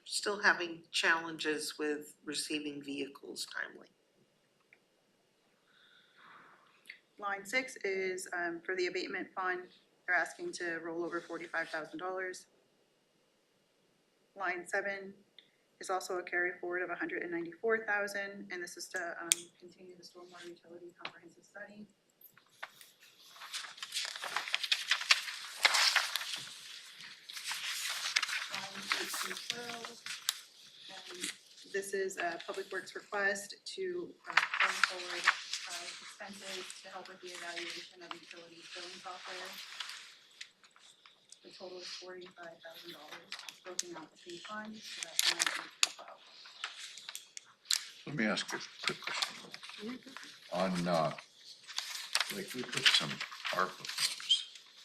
Speaker 2: Still having challenges with receiving vehicles timely.
Speaker 3: Line 6 is for the abatement fund. They're asking to roll over $45,000. Line 7 is also a carry forward of $194,000, and this is to continue the stormwater utility comprehensive study. Line 8 through 12, this is a public works request to bring forward expenses to help with the evaluation of utility billing software. The total is $45,000, broken out between funds, so that's 9 through 12.
Speaker 7: Let me ask a quick question. On, like, we put some ARPA funds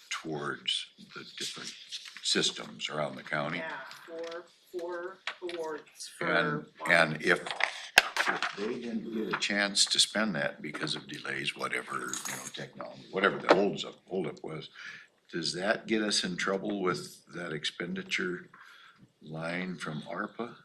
Speaker 7: towards the different systems around the county.
Speaker 2: Yeah, four awards for.
Speaker 7: And if they didn't get a chance to spend that because of delays, whatever, technology, whatever the holdup was, does that get us in trouble with that expenditure line from ARPA?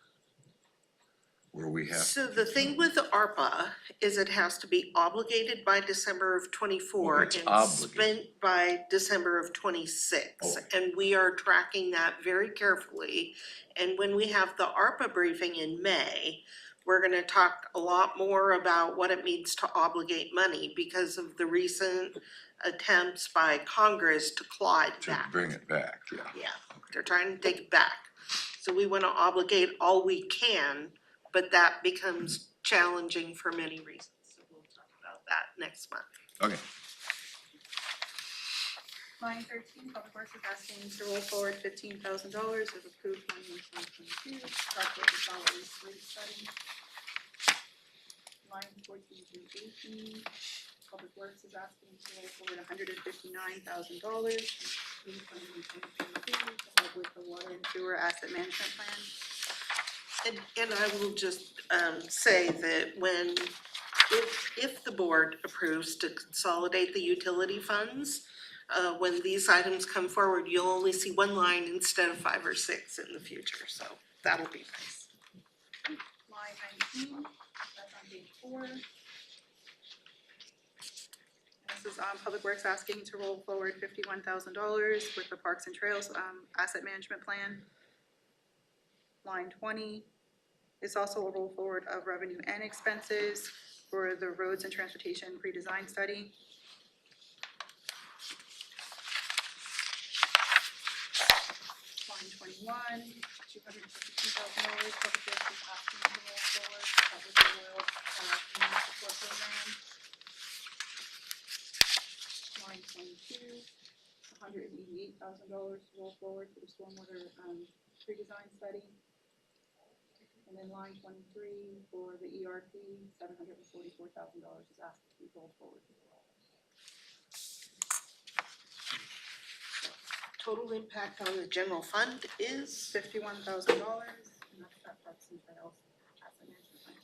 Speaker 7: Where we have.
Speaker 2: So the thing with the ARPA is it has to be obligated by December of '24
Speaker 7: It's
Speaker 2: and
Speaker 7: obligated.
Speaker 2: spent by December of '26.
Speaker 7: Okay.
Speaker 2: And we are tracking that very carefully. And when we have the ARPA briefing in May, we're gonna talk a lot more about what it means to obligate money because of the recent attempts by Congress to claw it
Speaker 7: To
Speaker 2: back.
Speaker 7: bring it back, yeah.
Speaker 2: Yeah, they're trying to take it back. So we wanna obligate all we can, but that becomes challenging for many reasons. So we'll talk about that next month.
Speaker 7: Okay.
Speaker 3: Line 13, Public Works is asking to roll forward $15,000 of approved money in 2022, project consolidated rate study. Line 14 through 18, Public Works is asking to roll forward $159,000 approved funding in 2022 to help with the water and sewer asset management plan.
Speaker 2: And I will just say that if the board approves to consolidate the utility funds, when these items come forward, you'll only see one line instead of 5 or 6 in the future, so that'll be nice.
Speaker 3: Line 19, that's on page 4. And this is Public Works asking to roll forward $51,000 with the Parks and Trails asset management plan. Line 20 is also a roll forward of revenue and expenses for the roads and transportation pre-design study. Line 21, $252,000, Public Works is asking to roll forward, that was the Royal Community Support Program. Line 22, $188,000 to roll forward for the stormwater pre-design study. And then line 23 for the ERP, $744,000 is asked to be rolled forward.
Speaker 2: Total impact on the general fund is,
Speaker 3: $51,000, and that's that Parks and Trails asset management plan.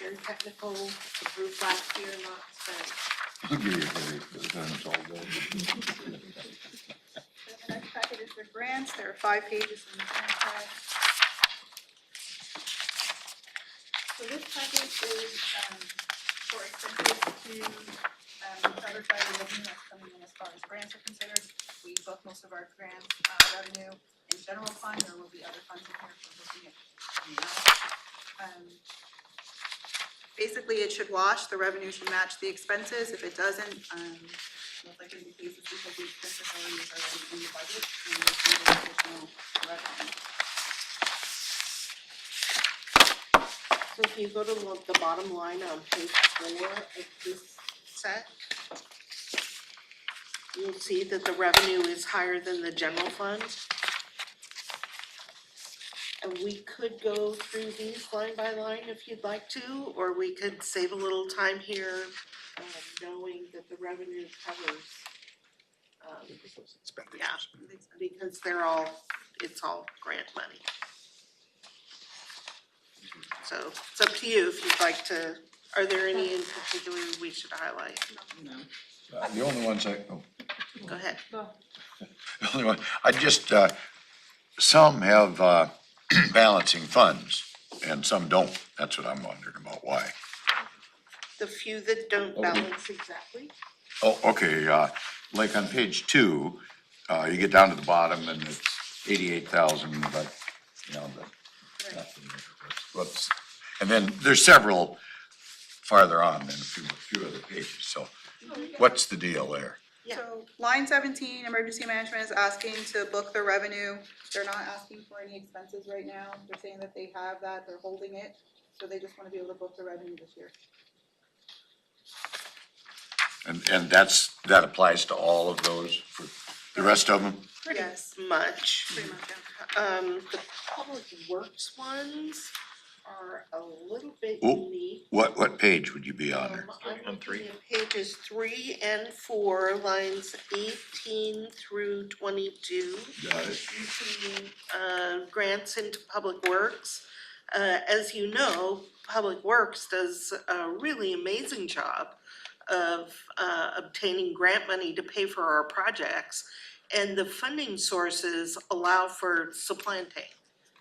Speaker 2: very technical, approved last year, not spent.
Speaker 7: I'll give you a headache by the time it's all done.
Speaker 3: The next packet is the grants. There are 5 pages in the grant pack. So this package is for expenses to satisfy the revenue that's coming in as far as grants are considered. We book most of our grants revenue in general fund. There will be other funds in here for looking at something else. Basically, it should wash. The revenue should match the expenses. If it doesn't, most likely the case is because the expenses already in the budget and there's no additional revenue.
Speaker 2: So if you go to the bottom line on page 4 of this set, you'll see that the revenue is higher than the general fund. And we could go through these line by line if you'd like to, or we could save a little time here, knowing that the revenue covers,
Speaker 6: Expenditures.
Speaker 2: yeah, because it's all grant money. So it's up to you if you'd like to, are there any in particular we should highlight?
Speaker 7: The only ones
Speaker 2: Go ahead.
Speaker 7: the only one, I just, some have, balancing funds and some don't. That's what I'm wondering about, why.
Speaker 2: The few that don't
Speaker 7: Okay.
Speaker 2: balance exactly.
Speaker 7: Oh, okay, like on page 2, you get down to the bottom and it's 88,000, but, you know, what's, and then there's several farther on in a few other pages, so what's the deal there?
Speaker 2: Yeah.
Speaker 3: So line 17, emergency management is asking to book the revenue. They're not asking for any expenses right now. They're saying that they have that, they're holding it. So they just want to be able to book the revenue this year.
Speaker 7: And that applies to all of those for the rest of them?
Speaker 2: Yes, much.
Speaker 3: Pretty much, yeah.
Speaker 2: The public works ones are a little bit
Speaker 7: Oh,
Speaker 2: unique.
Speaker 7: what page would you be on there?
Speaker 2: I'm
Speaker 10: On 3.
Speaker 2: looking at pages 3 and 4, lines 18 through 22.
Speaker 7: Got it.
Speaker 2: You see, grants into public works. As you know, Public Works does a really amazing job of obtaining grant money to pay for our projects. And the funding sources allow for supplanting.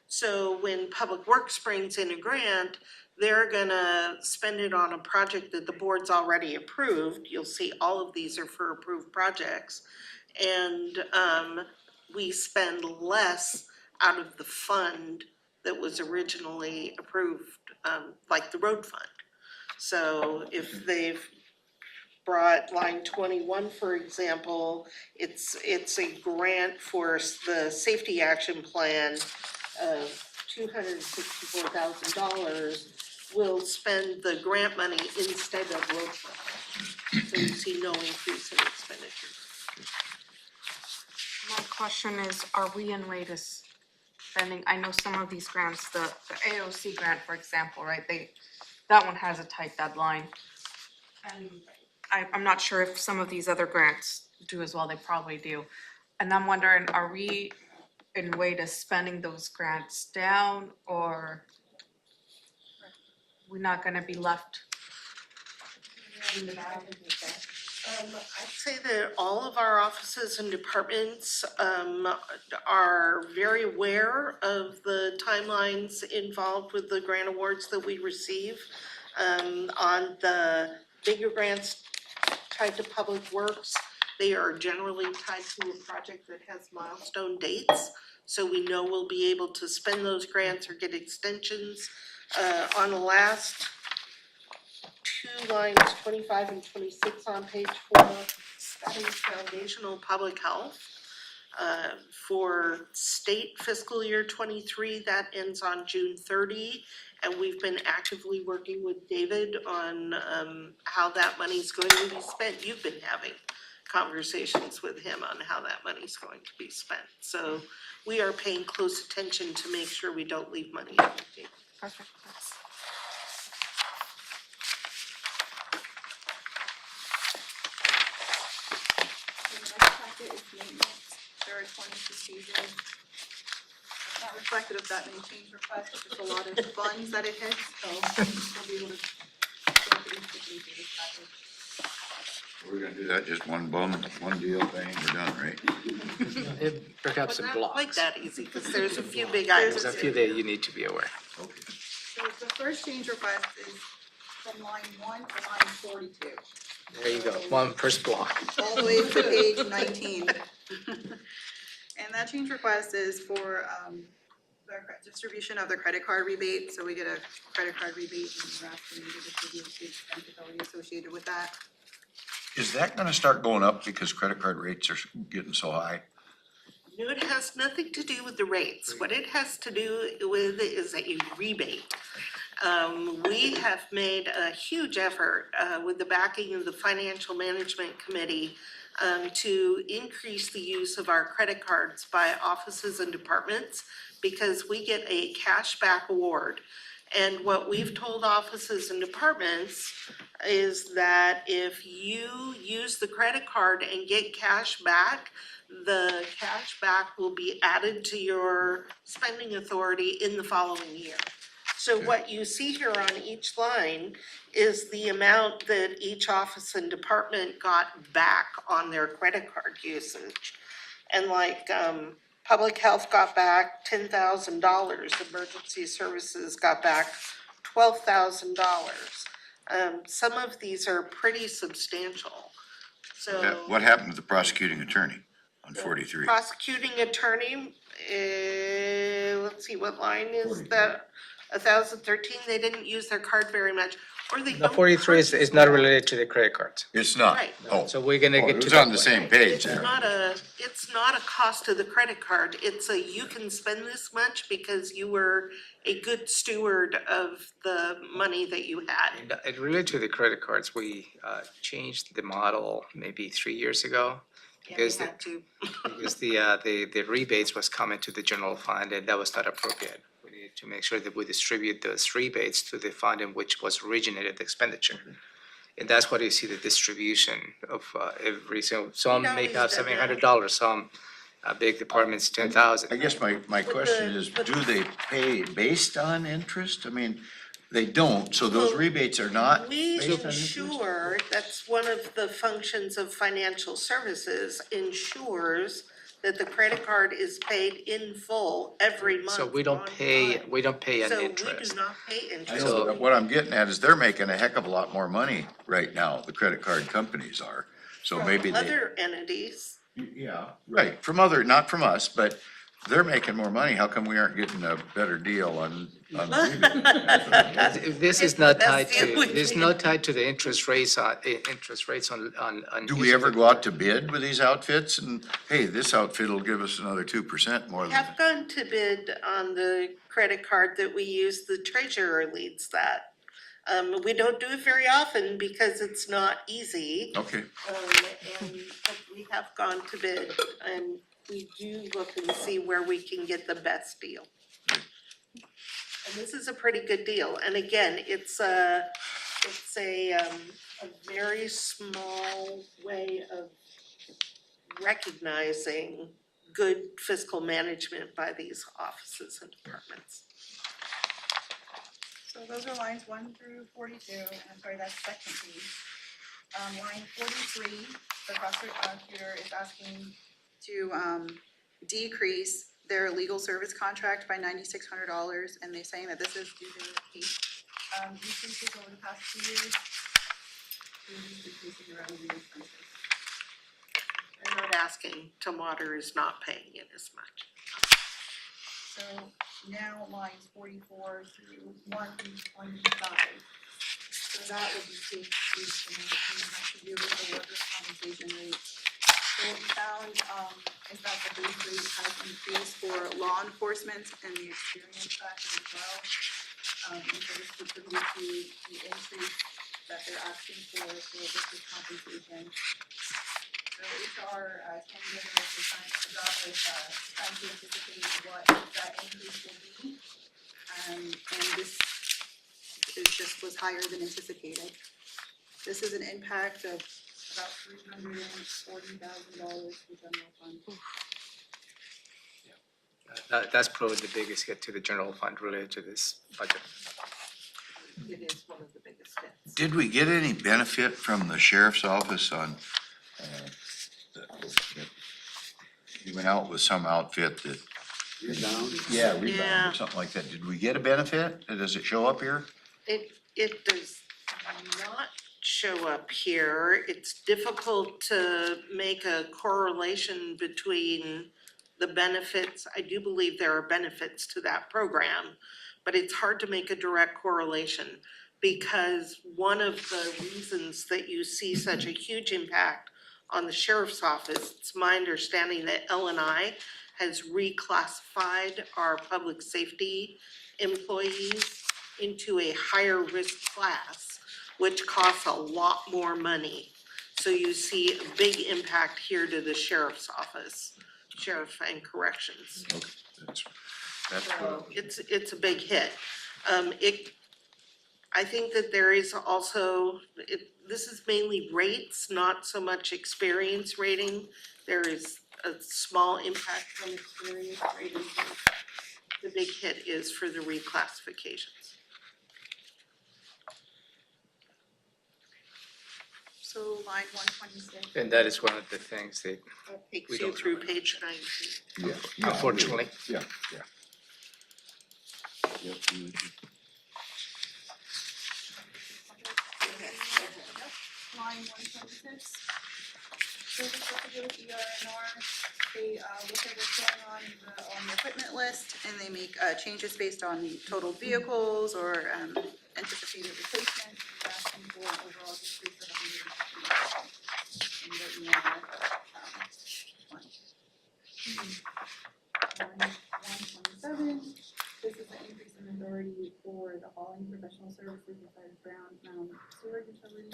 Speaker 2: So when Public Works brings in a grant, they're gonna spend it on a project that the board's already approved. You'll see all of these are for approved projects. And we spend less out of the fund that was originally approved, like the road fund. So if they've brought line 21, for example, it's a grant for the safety action plan of $264,000. We'll spend the grant money instead of road fund. So you see no increase in expenditures.
Speaker 1: My question is, are we in rate of spending, I know some of these grants, the AOC grant, for example, right, that one has a tight deadline. And I'm not sure if some of these other grants do as well, they probably do. And I'm wondering, are we in way to spending those grants down, or we're not gonna be left in the bag?
Speaker 2: I'd say that all of our offices and departments are very aware of the timelines involved with the grant awards that we receive. On the bigger grants tied to public works, they are generally tied to a project that has milestone dates. So we know we'll be able to spend those grants or get extensions. On the last two lines, 25 and 26 on page 4, that is foundational public health. For state fiscal year 23, that ends on June 30. And we've been actively working with David on how that money's going to be spent. You've been having conversations with him on how that money's going to be spent. So we are paying close attention to make sure we don't leave money on the table.
Speaker 1: Perfect, thanks.
Speaker 3: The next packet is maintenance, there are 20 procedures. It's not reflective of that many change requests, but there's a lot of funds that it hits, so we'll be able to go through each procedure this package.
Speaker 7: We're gonna do that, just one deal thing, we're done, right?
Speaker 6: Perhaps
Speaker 2: But
Speaker 6: in
Speaker 2: not quite
Speaker 6: blocks.
Speaker 2: that easy, because there's a few big
Speaker 6: There's
Speaker 2: items.
Speaker 6: a few that you need to be aware.
Speaker 7: Okay.
Speaker 3: So the first change request is from line 1 to line 42.
Speaker 6: There you go, one first block.
Speaker 3: All the way to page 19. And that change request is for the distribution of the credit card rebate, so we get a credit card rebate and we're asking you to distribute the expenses already associated with that.
Speaker 7: Is that gonna start going up because credit card rates are getting so high?
Speaker 2: No, it has nothing to do with the rates. What it has to do with is a rebate. We have made a huge effort with the backing of the Financial Management Committee to increase the use of our credit cards by offices and departments because we get a cash back award. And what we've told offices and departments is that if you use the credit card and get cash back, the cash back will be added to your spending authority in the following year. So what you see here on each line is the amount that each office and department got back on their credit card usage. And like, public health got back $10,000, emergency services got back $12,000. Some of these are pretty substantial, so.
Speaker 7: What happened to the prosecuting attorney on 43?
Speaker 2: Prosecuting attorney, let's see, what line is that? 1,013, they didn't use their card very much, or they
Speaker 6: The
Speaker 2: don't
Speaker 6: 43 is
Speaker 2: purchase
Speaker 6: not
Speaker 2: more.
Speaker 6: related to the credit cards.
Speaker 7: It's not,
Speaker 2: Right.
Speaker 7: oh,
Speaker 6: So we're gonna get
Speaker 7: it
Speaker 6: to
Speaker 7: was
Speaker 6: that
Speaker 7: on the
Speaker 6: one.
Speaker 7: same page
Speaker 2: It's
Speaker 7: there.
Speaker 2: not a cost of the credit card, it's a, you can spend this much because you were a good steward of the money that you had.
Speaker 6: And it related to the credit cards, we changed the model maybe 3 years ago.
Speaker 2: Yeah, we
Speaker 6: Because the-
Speaker 2: had to.
Speaker 6: Because the rebates was coming to the general fund and that was not appropriate. We needed to make sure that we distribute those rebates to the fund in which was originated the expenditure. And that's what you see the distribution of every, so some may
Speaker 2: always
Speaker 6: have
Speaker 2: done that.
Speaker 6: $700, some big departments, 10,000.
Speaker 7: I guess my question is, do they pay based on interest? I mean, they don't, so those rebates are not
Speaker 2: We
Speaker 7: based on interest?
Speaker 2: ensure, that's one of the functions of financial services, ensures that the credit card is paid in full every month.
Speaker 6: So we don't
Speaker 2: on
Speaker 6: pay,
Speaker 2: time.
Speaker 6: we don't pay an
Speaker 2: So we
Speaker 6: interest.
Speaker 2: do not pay
Speaker 7: I
Speaker 2: interest.
Speaker 7: know, but what I'm getting at is they're making a heck of a lot more money right now, the credit card companies are. So maybe they,
Speaker 2: Other entities,
Speaker 7: yeah, right, from other, not from us, but they're making more money, how come we aren't getting a better deal on rebate?
Speaker 6: This is not
Speaker 2: That's
Speaker 6: tied
Speaker 2: the
Speaker 6: to,
Speaker 2: only
Speaker 6: this is
Speaker 2: thing.
Speaker 6: not tied to the interest rates on.
Speaker 7: Do we ever go out to bid with these outfits and, hey, this outfit will give us another 2% more
Speaker 2: We
Speaker 7: than?
Speaker 2: have gone to bid on the credit card that we use, the treasurer leads that. We don't do it very often because it's not easy.
Speaker 7: Okay,
Speaker 2: And but we have gone to bid and we do look and see where we can get the best deal. And this is a pretty good deal, and again, it's a very small way of recognizing good fiscal management by these offices and departments.
Speaker 3: So those are lines 1 through 42, and I'm sorry, that's second page. Line 43, the prosecutor is asking to decrease their legal service contract by $9,600, and they're saying that this is due to case increases over the past 2 years. Decreasing the revenue expenses.
Speaker 2: They're not asking, Tomater is not paying it as much.
Speaker 3: So now lines 44 through 1 through 25. So that would be page 3, and it has to do with the workers' compensation rate. So what we found is that the base rate has increased for law enforcement and the experience factor as well. And so this contributed to the increase that they're asking for workers' compensation. So HR, Kenny Given is trying to anticipate what that increase will be. And this was higher than anticipated. This is an impact of about $340,000 for general fund.
Speaker 6: That's probably the biggest hit to the general fund related to this budget.
Speaker 2: It is one of the biggest hits.
Speaker 7: did we get any benefit from the sheriff's office on, you went out with some outfit that,
Speaker 8: Rebound?
Speaker 7: yeah, rebound
Speaker 2: Yeah.
Speaker 7: or something like that, did we get a benefit? Does it show up here?
Speaker 2: It does not show up here. It's difficult to make a correlation between the benefits. I do believe there are benefits to that program, but it's hard to make a direct correlation because one of the reasons that you see such a huge impact on the sheriff's office, it's my understanding that L&I has reclassified our public safety employees into a higher risk class, which costs a lot more money. So you see a big impact here to the sheriff's office, sheriff and corrections.
Speaker 7: Okay, that's
Speaker 2: So
Speaker 7: good.
Speaker 2: it's a big hit. I think that there is also, this is mainly rates, not so much experience rating. There is a small impact from experience rating. The big hit is for the reclassifications.
Speaker 3: So line 126.
Speaker 6: And that is one of the things that,
Speaker 2: That takes
Speaker 6: We
Speaker 2: you
Speaker 6: don't
Speaker 2: through
Speaker 6: know.
Speaker 2: page 19.
Speaker 7: Yeah.
Speaker 6: unfortunately,
Speaker 7: Yeah.
Speaker 8: Yep.
Speaker 3: Line 126. So this has to do with ER&R. They look at what's going on the equipment list, and they make changes based on total vehicles or anticipated replacement. They're asking for an overall decrease of $150,000 in the ER fund. Line 127. This is an increase in authority for the hauling professional services besides ground mount sewer utility.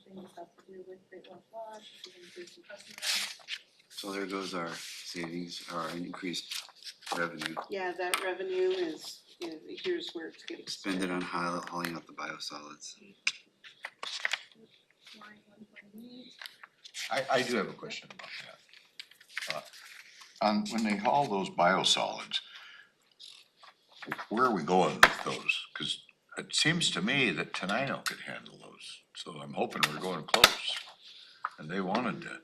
Speaker 3: Changes have to do with Great Welsh Lodge, which is increasing customers.
Speaker 8: So there goes our savings, our increased revenue,
Speaker 2: Yeah, that revenue is, here's where it's getting
Speaker 8: spend it on hauling out the biosolids.
Speaker 3: Line 128.
Speaker 7: I do have a question about that. When they haul those biosolids, where are we going with those? Cause it seems to me that Tenino could handle those, so I'm hoping we're going close. And they wanted to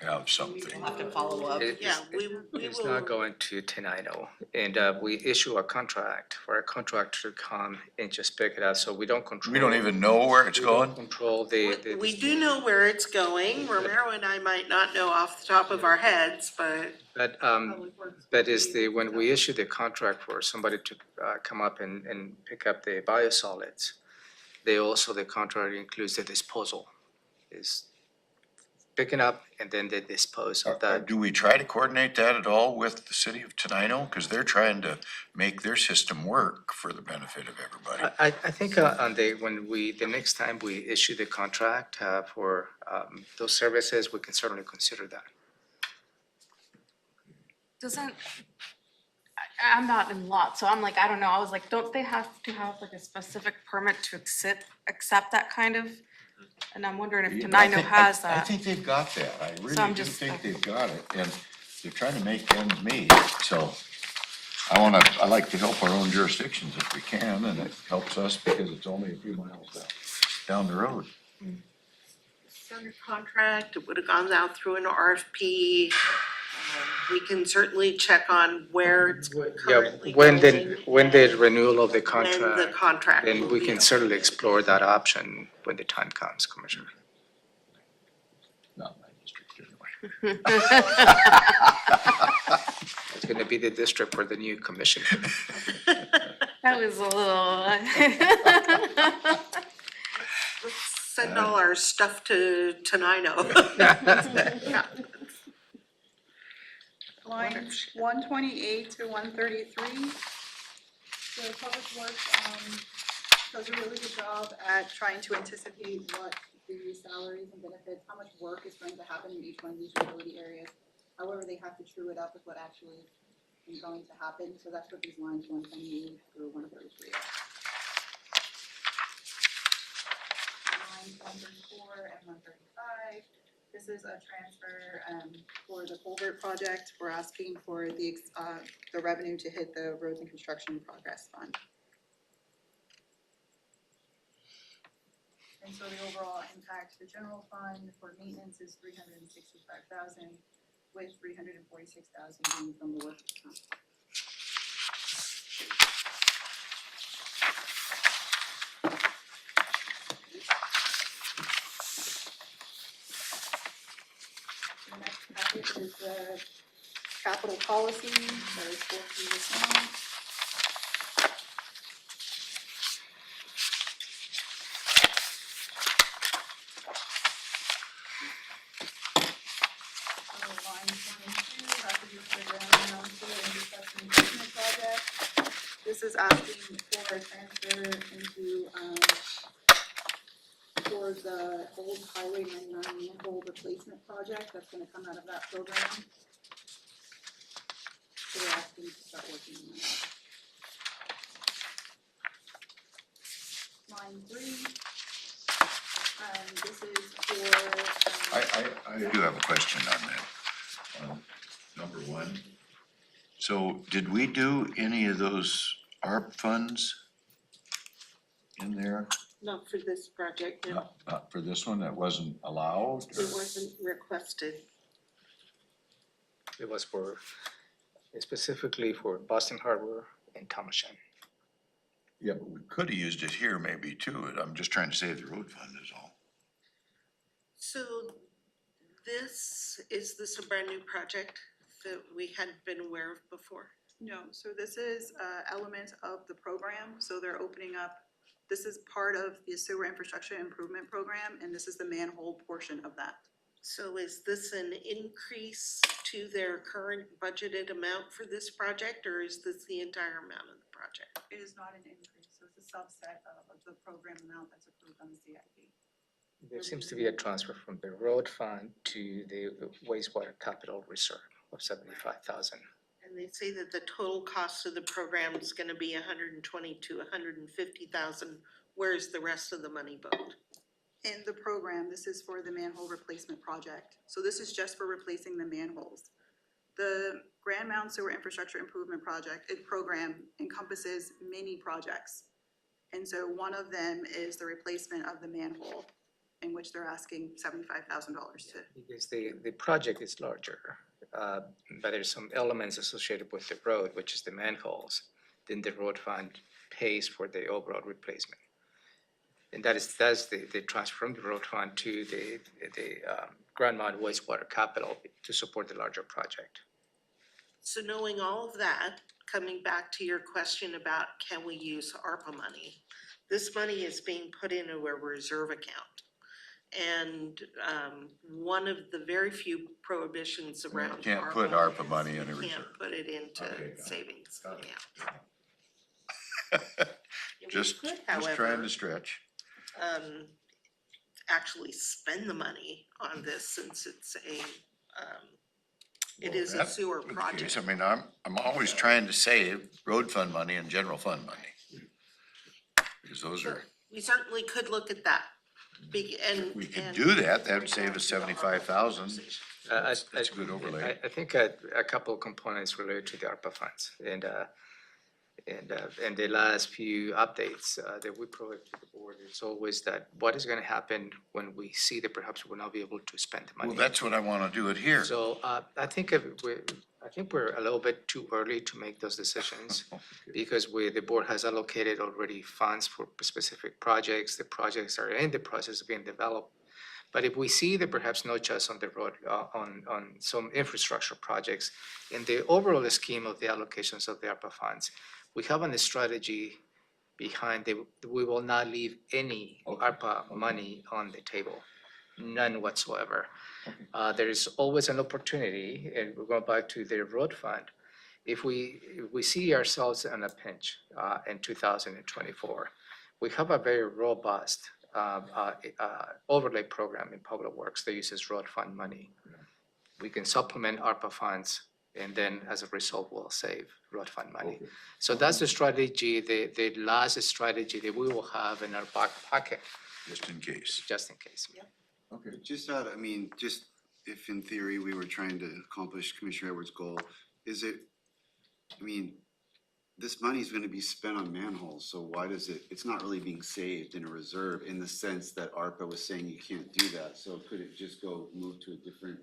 Speaker 7: have something.
Speaker 9: We'll have to follow up.
Speaker 2: Yeah, we
Speaker 6: It's
Speaker 2: will.
Speaker 6: not going to Tenino, and we issue a contract for a contractor to come and just pick it up, so we don't control.
Speaker 7: We don't even know where it's
Speaker 6: we don't
Speaker 7: going?
Speaker 6: Control the.
Speaker 2: We do know where it's going. Romero and I might not know off the top of our heads, but
Speaker 6: But is when we issue the contract for somebody to come up and pick up the biosolids, the contract includes the disposal, is picking up and then they dispose of that.
Speaker 7: Do we try to coordinate that at all with the city of Tenino? Cause they're trying to make their system work for the benefit of everybody.
Speaker 6: I think the next time we issue the contract for those services, we can certainly consider that.
Speaker 1: I'm not in lot, so I'm like, I don't know, I was like, don't they have to have like a specific permit to accept that kind of? And I'm wondering if
Speaker 7: Yeah,
Speaker 1: Tenino has
Speaker 7: I
Speaker 1: that.
Speaker 7: think they've got that. I
Speaker 1: So
Speaker 7: really
Speaker 1: I'm
Speaker 7: do
Speaker 1: just-
Speaker 7: think they've got it, and they're trying to make ends meet, so. I like to help our own jurisdictions if we can, and it helps us because it's only a few miles down the road.
Speaker 2: it's under contract, it would have gone out through an RFP. We can certainly check on where it's currently
Speaker 6: When
Speaker 2: going.
Speaker 6: the renewal of the
Speaker 2: When the
Speaker 6: contract,
Speaker 2: contract
Speaker 6: then
Speaker 2: will
Speaker 6: we
Speaker 2: be
Speaker 6: can
Speaker 2: up.
Speaker 6: certainly explore that option when the time comes, Commissioner.
Speaker 7: Not my district anyway.
Speaker 6: It's gonna be the district for the new commission.
Speaker 1: That was a little.
Speaker 2: Let's send all our stuff to Tenino. Yeah.
Speaker 3: Lines 128 to 133. So Public Works does a really good job at trying to anticipate what the salaries and benefits, how much work is going to happen in each one of these utility areas. However, they have to true it up with what actually is going to happen. So that's what these lines 128 through 133 are. Lines 134 and 135. This is a transfer for the culvert project. We're asking for the revenue to hit the roads and construction progress fund. And so the overall impact to the general fund for maintenance is $365,000, with $346,000 being from the workers' comp. The next packet is the capital policy, that is 4 this one. Line 22, has to do with the ground mounted infrastructure improvement project. This is asking for a transfer into, for the old Highway 99 manhole replacement project that's gonna come out of that program. So we're asking to start working on that. Line 3. This is for.
Speaker 7: I do have a question on that. Number one, so did we do any of those ARP funds in there?
Speaker 2: Not for this project, no.
Speaker 7: Not for this one, that wasn't allowed?
Speaker 2: It wasn't requested.
Speaker 6: It was specifically for Boston Harbor and Thomashan.
Speaker 7: Yeah, but we could have used it here maybe too. I'm just trying to save the road fund is all.
Speaker 2: So is this a brand new project that we hadn't been aware of before?
Speaker 3: No, so this is element of the program, so they're opening up, this is part of the sewer infrastructure improvement program, and this is the manhole portion of that.
Speaker 2: So is this an increase to their current budgeted amount for this project, or is this the entire amount of the project?
Speaker 3: It is not an increase, so it's a subset of the program amount that's approved on the CIP.
Speaker 6: There seems to be a transfer from the road fund to the wastewater capital reserve of 75,000.
Speaker 2: And they say that the total cost of the program is gonna be 120 to 150,000. Where's the rest of the money booked?
Speaker 3: In the program, this is for the manhole replacement project, so this is just for replacing the manholes. The Grand Mountain Sewer Infrastructure Improvement Project, program encompasses many projects. And so one of them is the replacement of the manhole. in which they're asking $75,000 to.
Speaker 6: Because the project is larger, but there's some elements associated with the road, which is the manholes. Then the road fund pays for the overall replacement. And that's the transfer from the road fund to the Grand Mountain wastewater capital to support the larger project.
Speaker 2: So knowing all of that, coming back to your question about can we use ARPA money? This money is being put into a reserve account. And one of the very few prohibitions around
Speaker 7: can't put
Speaker 2: ARPA
Speaker 7: ARPA money in a
Speaker 2: is you
Speaker 7: reserve.
Speaker 2: can't put it into
Speaker 7: Okay, got it.
Speaker 2: savings
Speaker 7: Got it.
Speaker 2: account. We
Speaker 7: Just
Speaker 2: could,
Speaker 7: trying
Speaker 2: however,
Speaker 7: to stretch.
Speaker 2: actually spend the money on this since it's it
Speaker 7: Well,
Speaker 2: is a
Speaker 7: that
Speaker 2: sewer
Speaker 7: would be the
Speaker 2: project.
Speaker 7: case. I mean, I'm always trying to save road fund money and general fund money. Because those are,
Speaker 2: We certainly could look at that. And.
Speaker 7: we could
Speaker 2: and
Speaker 7: do that, that would
Speaker 2: bring
Speaker 7: save
Speaker 2: that
Speaker 7: us
Speaker 2: to the ARPA
Speaker 7: 75,000.
Speaker 2: conversation.
Speaker 7: That's a good overlay.
Speaker 6: I think a couple of components related to the ARPA funds and the last few updates that we provide to the board is always that what is gonna happen when we see that perhaps we'll not be able to spend the money.
Speaker 7: Well, that's what I wanna do it here.
Speaker 6: So I think we're a little bit too early to make those decisions because the board has allocated already funds for specific projects. The projects are in the process of being developed. But if we see that perhaps no just on the road, on some infrastructure projects, in the overall scheme of the allocations of the ARPA funds, we have a strategy behind we will not leave any ARPA money on the table, none whatsoever. There is always an opportunity, and we're going back to the road fund. If we see ourselves in a pinch in 2024, we have a very robust overlay program in Public Works that uses road fund money. We can supplement ARPA funds, and then as a result, we'll save road fund money. So that's the strategy, the last strategy that we will have in our back pocket,
Speaker 7: Just in case.
Speaker 6: just in case.
Speaker 8: Okay. Just out, I mean, just if in theory we were trying to accomplish Commissioner Edwards' goal, is it, I mean, this money is gonna be spent on manholes, so why does it's not really being saved in a reserve in the sense that ARPA was saying you can't do that, so could it just move to a different,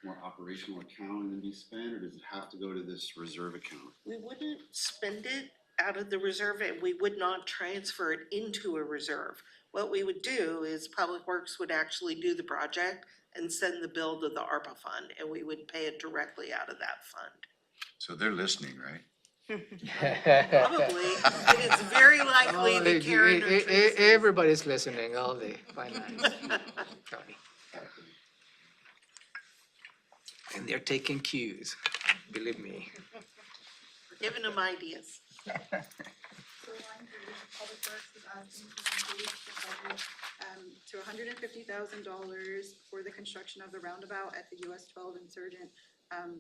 Speaker 8: more operational account and then be spent, or does it have to go to this reserve account?
Speaker 2: We wouldn't spend it out of the reserve and we would not transfer it into a reserve. What we would do is Public Works would actually do the project and send the bill to the ARPA fund, and we would pay it directly out of that fund.
Speaker 7: So they're listening, right?
Speaker 2: Probably, it is very likely that Karen or Tracy.
Speaker 6: Everybody's listening, all the finance. County. And they're taking cues, believe me.
Speaker 2: We're giving them ideas.
Speaker 3: So line three, Public Works is asking to increase the budget to $150,000 for the construction of the roundabout at the US 12 Insurgent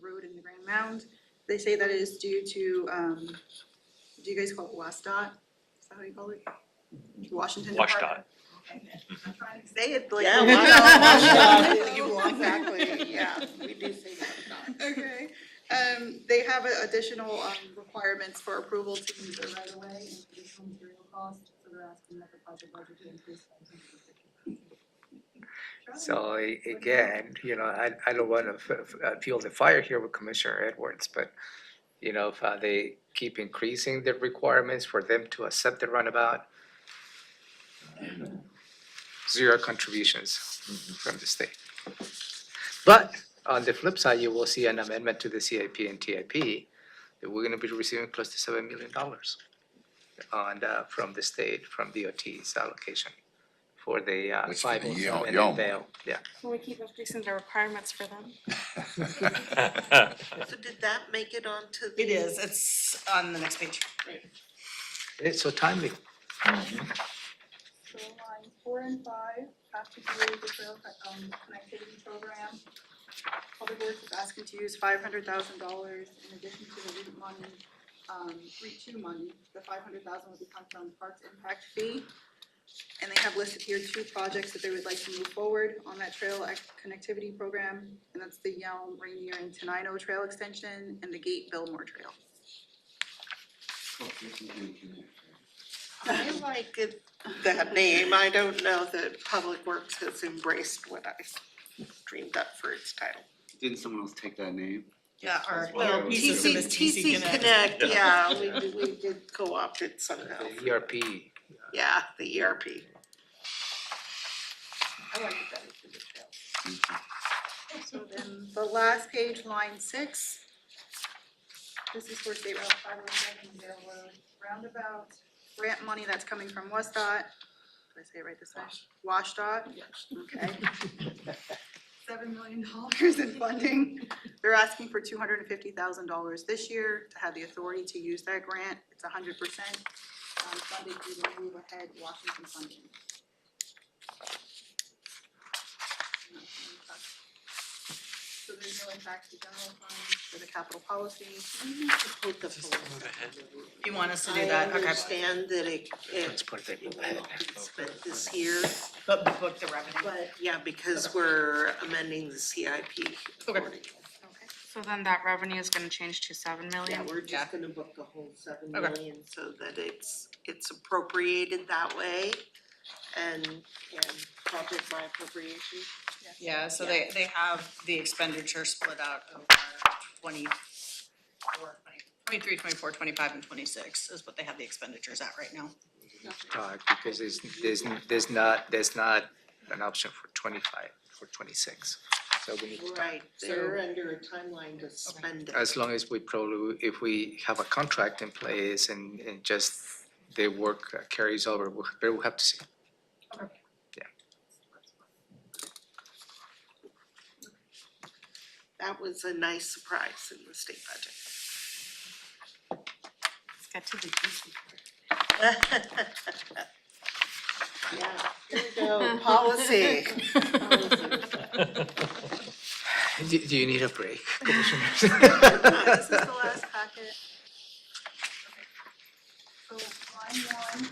Speaker 3: Road in the Grand Mound. They say that it is due to, do you guys call it WASDOT? Is that how you call it? Washington Department. Okay. I'm trying to say it like.
Speaker 2: Yeah, well, exactly, yeah, we do say that.
Speaker 3: Okay, they have additional requirements for approval to use the right of way and additional material costs, so they're asking that the project budget be increased by
Speaker 6: So again, I don't want to fuel the fire here with Commissioner Edwards, but if they keep increasing the requirements for them to accept the runabout, zero contributions from the state. But on the flip side, you will see an amendment to the CIP and TIP that we're going to be receiving close to $7 million from the state, from DOT's allocation for the
Speaker 7: That's for the
Speaker 6: 507
Speaker 7: Yelm.
Speaker 6: and Vale. Yeah.
Speaker 1: Can we keep increasing the requirements for them?
Speaker 2: So did that make it onto the?
Speaker 9: It is, it's on the next page.
Speaker 6: It's so timely.
Speaker 3: So lines 4 and 5 have to do with the trail connectivity program. Public Works is asking to use $500,000 in addition to the REAP money, REAP 2 money. The $500,000 will be coming from Parks Impact Fee. And they have listed here 2 projects that they would like to move forward on that trail connectivity program. And that's the Yelm, Rainier, and Tenino Trail Extension and the Gate Billmore Trail.
Speaker 8: Oh, this is gonna connect,
Speaker 2: I like it, that name. I don't know that Public Works has embraced what I dreamed up for its title.
Speaker 8: Didn't someone else take that name?
Speaker 9: Yeah, our
Speaker 2: Well,
Speaker 9: ERP system is TC Connect.
Speaker 2: Connect, yeah, we did co-opt it somehow.
Speaker 6: The ERP,
Speaker 2: Yeah, the ERP.
Speaker 3: I like it better for details. So then the last page, line 6. This is for State Route 507, there were roundabout grant money that's coming from WSDOT. Did I say it right this time? WashDOT? Yes. Okay. $7 million in funding. They're asking for $250,000 this year to have the authority to use that grant. It's 100% funded through the Move Ahead Washington funding. So there's no impact to general fund for the capital policy.
Speaker 2: Hold the phone.
Speaker 9: You want us to do that?
Speaker 2: I
Speaker 9: Okay.
Speaker 2: understand that it
Speaker 6: that's part of the
Speaker 2: will not be spent this year,
Speaker 9: But book the revenue.
Speaker 2: but yeah, because we're amending the CIP accordingly.
Speaker 1: So then that revenue is gonna change to 7
Speaker 2: Yeah,
Speaker 1: million?
Speaker 2: we're
Speaker 9: Yeah.
Speaker 2: just gonna book the whole 7
Speaker 9: Okay.
Speaker 2: million so that it's appropriated that way and project by appropriation.
Speaker 9: Yeah, so they have the expenditure split out over 23, 24, 25, and 26 is what they have the expenditures at right now.
Speaker 6: because there's not an option for 25, for 26. So we need to talk.
Speaker 2: Right, they're under a timeline to spend it.
Speaker 6: As long as if we have a contract in place and just the work carries over, we'll have to see.
Speaker 2: That was a nice surprise in the state budget.
Speaker 1: Let's get to the juicy part.
Speaker 2: Yeah, here we go, policy.
Speaker 6: Do you need a break, Commissioner?
Speaker 3: This is the last packet. So line 1.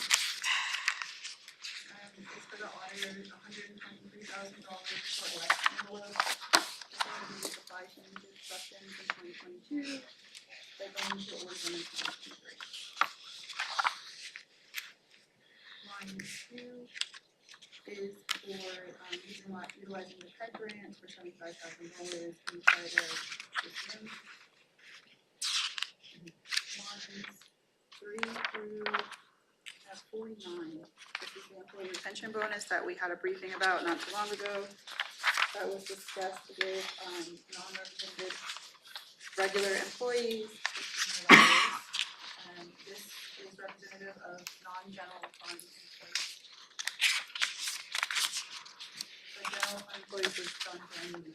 Speaker 3: Is for the auditors, $123,000 for election envelope. The supply chain disruptions in 2022. They're going to order them in 2023. Line 2 is for utilizing the TED grant for $75,000 inside of this room. Lines 3 through 49. This is the employee retention bonus that we had a briefing about not too long ago. That was discussed with non-represented regular employees. And this is representative of non-general fund employees. The general fund employees is done annually.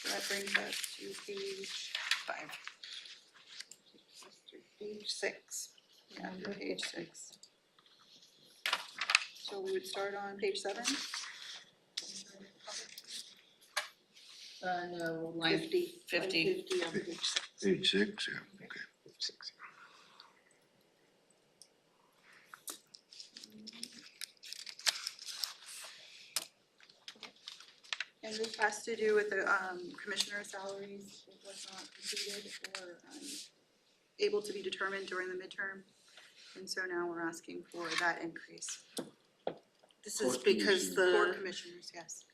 Speaker 3: So that brings us to page 5. Page 6. Yeah, under page 6. So we would start on page 7.
Speaker 9: No, line
Speaker 2: 50.
Speaker 9: 50.
Speaker 2: 50 on page 6.
Speaker 7: Page 6, yeah, okay.
Speaker 3: And this has to do with the commissioner salaries, it was not completed or able to be determined during the midterm. And so now we're asking for that increase.
Speaker 2: This is
Speaker 8: Court
Speaker 2: because
Speaker 3: For
Speaker 2: the
Speaker 3: commissioners, yes.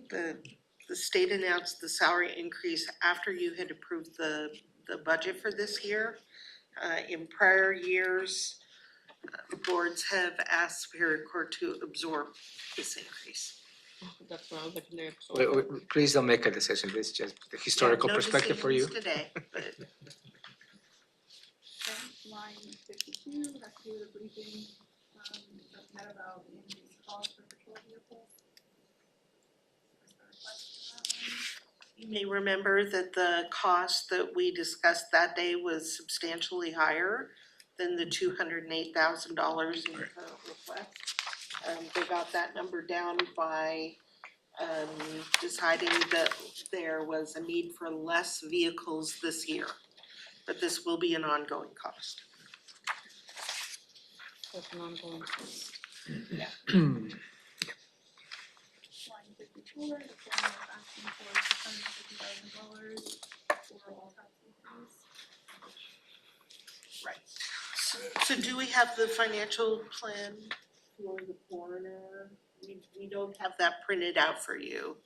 Speaker 2: the state announced the salary increase after you had approved the budget for this year. In prior years, boards have asked Superior Court to absorb this increase.
Speaker 1: That's what I was looking there.
Speaker 6: Please don't make a decision, this is just the historical
Speaker 2: Yeah, no
Speaker 6: perspective for you.
Speaker 2: decisions today, but
Speaker 3: Okay, line 52, has to do with the briefing, that about the increased cost for patrol vehicles. Is there a question for that one?
Speaker 2: you may remember that the cost that we discussed that day was substantially higher than the $208,000 in the request. They got that number down by deciding that there was a need for less vehicles this year. But this will be an ongoing cost.
Speaker 1: That's an ongoing cost.
Speaker 3: Line 54, the county is asking for $650,000 for all taxes.
Speaker 2: Right. So do we have the financial plan for the coroner? We don't have that printed out for you.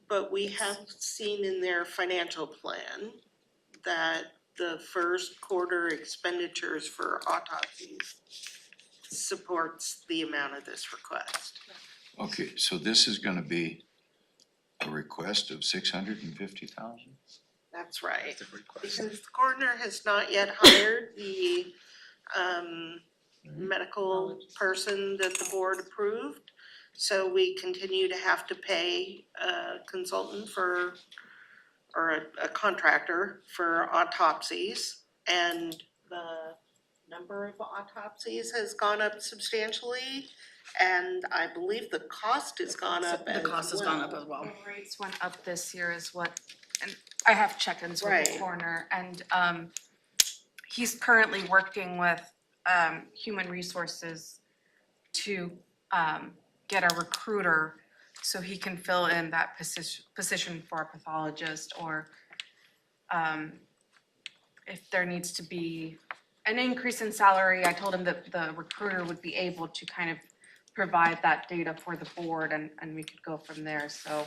Speaker 2: But we have seen in their financial plan that the first quarter expenditures for autopsies supports the amount of this request.
Speaker 7: Okay, so this is gonna be a request of 650,000?
Speaker 2: That's right.
Speaker 6: That's the request.
Speaker 2: Because the coroner has not yet hired the medical person that the board approved. So we continue to have to pay a consultant for, or a contractor for autopsies. And the number of autopsies has gone up substantially. And I believe the cost has gone up as
Speaker 9: The
Speaker 2: well.
Speaker 9: cost has gone up as well.
Speaker 1: The rates went up this year is what, and I have check-ins with the
Speaker 2: Right.
Speaker 1: coroner, and he's currently working with human resources to get a recruiter so he can fill in that position for a pathologist, or if there needs to be an increase in salary, I told him that the recruiter would be able to kind of provide that data for the board, and we could go from there, so.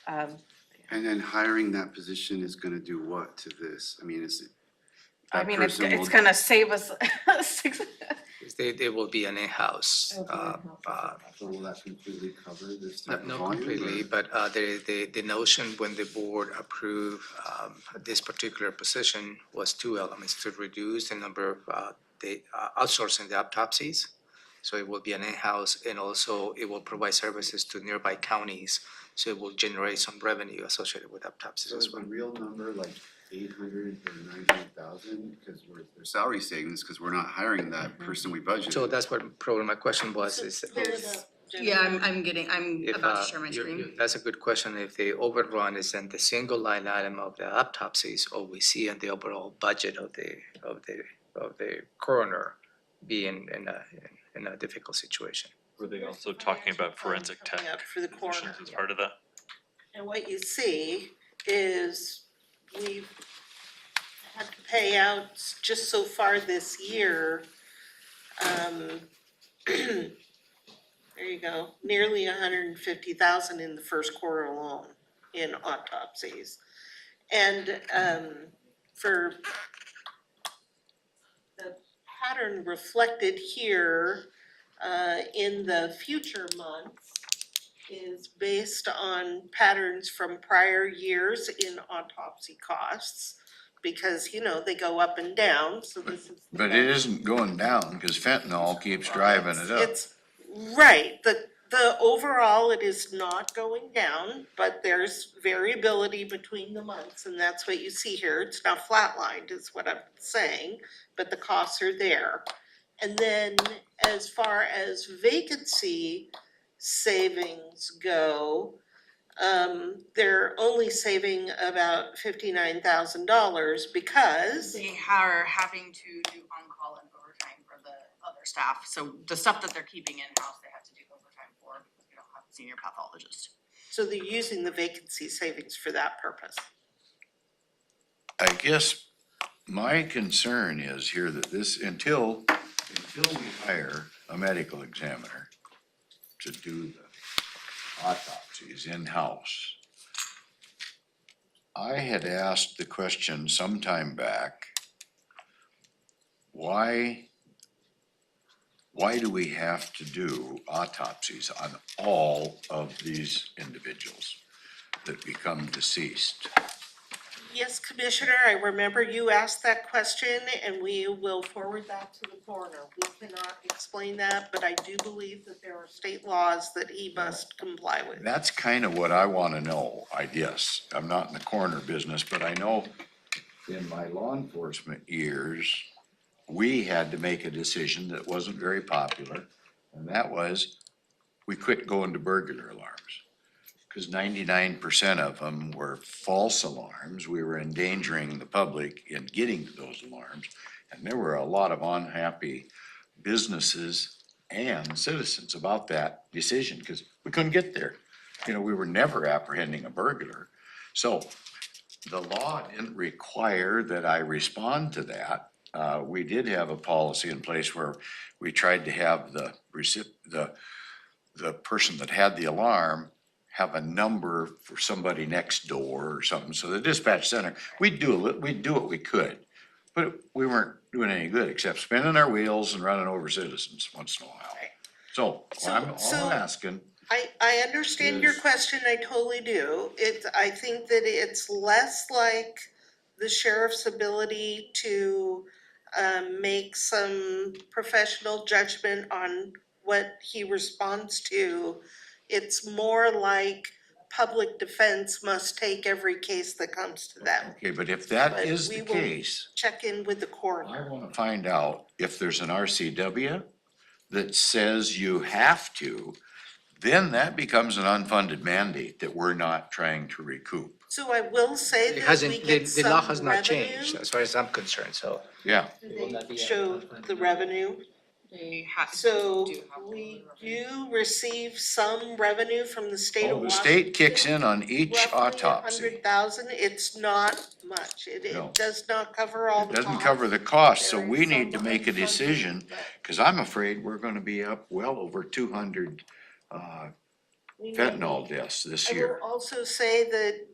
Speaker 8: And then hiring that position is gonna do what to this? I mean, is it?
Speaker 1: I
Speaker 8: that
Speaker 1: mean, it's
Speaker 8: person will-
Speaker 1: gonna save us six.
Speaker 6: They will be an in-house,
Speaker 8: So will that completely cover this
Speaker 6: not
Speaker 8: type of
Speaker 6: not
Speaker 8: volume?
Speaker 6: completely,
Speaker 8: or-
Speaker 6: but the notion when the board approved this particular position was two elements: to reduce the number of the outsourcing the autopsies. So it will be an in-house, and also it will provide services to nearby counties. So it will generate some revenue associated with autopsies
Speaker 8: So
Speaker 6: as
Speaker 8: is the
Speaker 6: well.
Speaker 8: real number like 800 or 900,000? Because there's salary savings, because we're not hiring that person we budgeted.
Speaker 6: So that's what probably my question was, is
Speaker 9: Yeah, I'm
Speaker 6: if,
Speaker 9: about to share my
Speaker 6: you-
Speaker 9: screen.
Speaker 6: you- that's a good question. If the overrun is in the single line item of the autopsies, or we see in the overall budget of the coroner being in a difficult situation.
Speaker 10: Were they also talking about forensic tech
Speaker 2: Coming up for the coroner.
Speaker 10: positions as part of that?
Speaker 2: And what you see is we've had to pay out just so far this year, there you go, nearly 150,000 in the first quarter alone in autopsies. And for the pattern reflected here in the future months is based on patterns from prior years in autopsy costs. Because, you know, they go up and down, so this is. the
Speaker 7: But it isn't going down, because fentanyl keeps driving it up.
Speaker 2: It's, right, the overall, it is not going down, but there's variability between the months, and that's what you see here. It's not flatlined, is what I'm saying, but the costs are there. And then as far as vacancy savings go, they're only saving about $59,000 because.
Speaker 9: They are having to do on-call and overtime for the other staff, so the stuff that they're keeping in-house, they have to do overtime for, because we don't have a senior pathologist.
Speaker 2: So they're using the vacancy savings for that purpose.
Speaker 7: I guess my concern is here that this, until we hire a medical examiner to do the autopsies in-house, I had asked the question sometime back, why do we have to do autopsies on all of these individuals that become deceased?
Speaker 2: Yes, Commissioner, I remember you asked that question and we will forward that to the coroner. We cannot explain that, but I do believe that there are state laws that he must comply with.
Speaker 7: That's kind of what I wanna know, I guess. I'm not in the coroner business, but I know in my law enforcement years, we had to make a decision that wasn't very popular, and that was, we quit going to burglar alarms. Cause 99% of them were false alarms. We were endangering the public in getting to those alarms. And there were a lot of unhappy businesses and citizens about that decision, cause we couldn't get there. You know, we were never apprehending a burglar. So the law didn't require that I respond to that. We did have a policy in place where we tried to have the person that had the alarm have a number for somebody next door or something. So the dispatch center, we'd do what we could. But we weren't doing any good except spinning our wheels and running over citizens once in a while. So all I'm asking,
Speaker 2: I understand your
Speaker 7: Is-
Speaker 2: question, I totally do. I think that it's less like the sheriff's ability to make some professional judgment on what he responds to. It's more like public defense must take every case that comes to them.
Speaker 7: okay, but if that
Speaker 2: But
Speaker 7: is
Speaker 2: we
Speaker 7: the
Speaker 2: will
Speaker 7: case,
Speaker 2: check in with the
Speaker 7: I
Speaker 2: coroner.
Speaker 7: wanna find out if there's an RCW that says you have to, then that becomes an unfunded mandate that we're not trying to recoup.
Speaker 2: So I will say
Speaker 6: It
Speaker 2: that we
Speaker 6: hasn't,
Speaker 2: get
Speaker 6: the law has
Speaker 2: some
Speaker 6: not changed
Speaker 2: revenue.
Speaker 6: as far as I'm concerned, so.
Speaker 7: Yeah,
Speaker 2: Do they show the revenue?
Speaker 9: They have.
Speaker 2: So we do receive some revenue from the state of
Speaker 7: oh, the
Speaker 2: Washington.
Speaker 7: state kicks in on each autopsy.
Speaker 2: Roughly 100,000, it's not much, it
Speaker 7: No.
Speaker 2: does not cover all
Speaker 7: It
Speaker 2: the
Speaker 7: doesn't
Speaker 2: costs.
Speaker 7: cover the cost, so
Speaker 2: There
Speaker 7: we
Speaker 2: is
Speaker 7: need to
Speaker 2: some
Speaker 7: make a
Speaker 2: unfunded,
Speaker 7: decision,
Speaker 2: but
Speaker 7: cause I'm afraid we're gonna be up well over 200
Speaker 2: we may
Speaker 7: fentanyl
Speaker 2: be.
Speaker 7: deaths this
Speaker 2: I will
Speaker 7: year.
Speaker 2: also say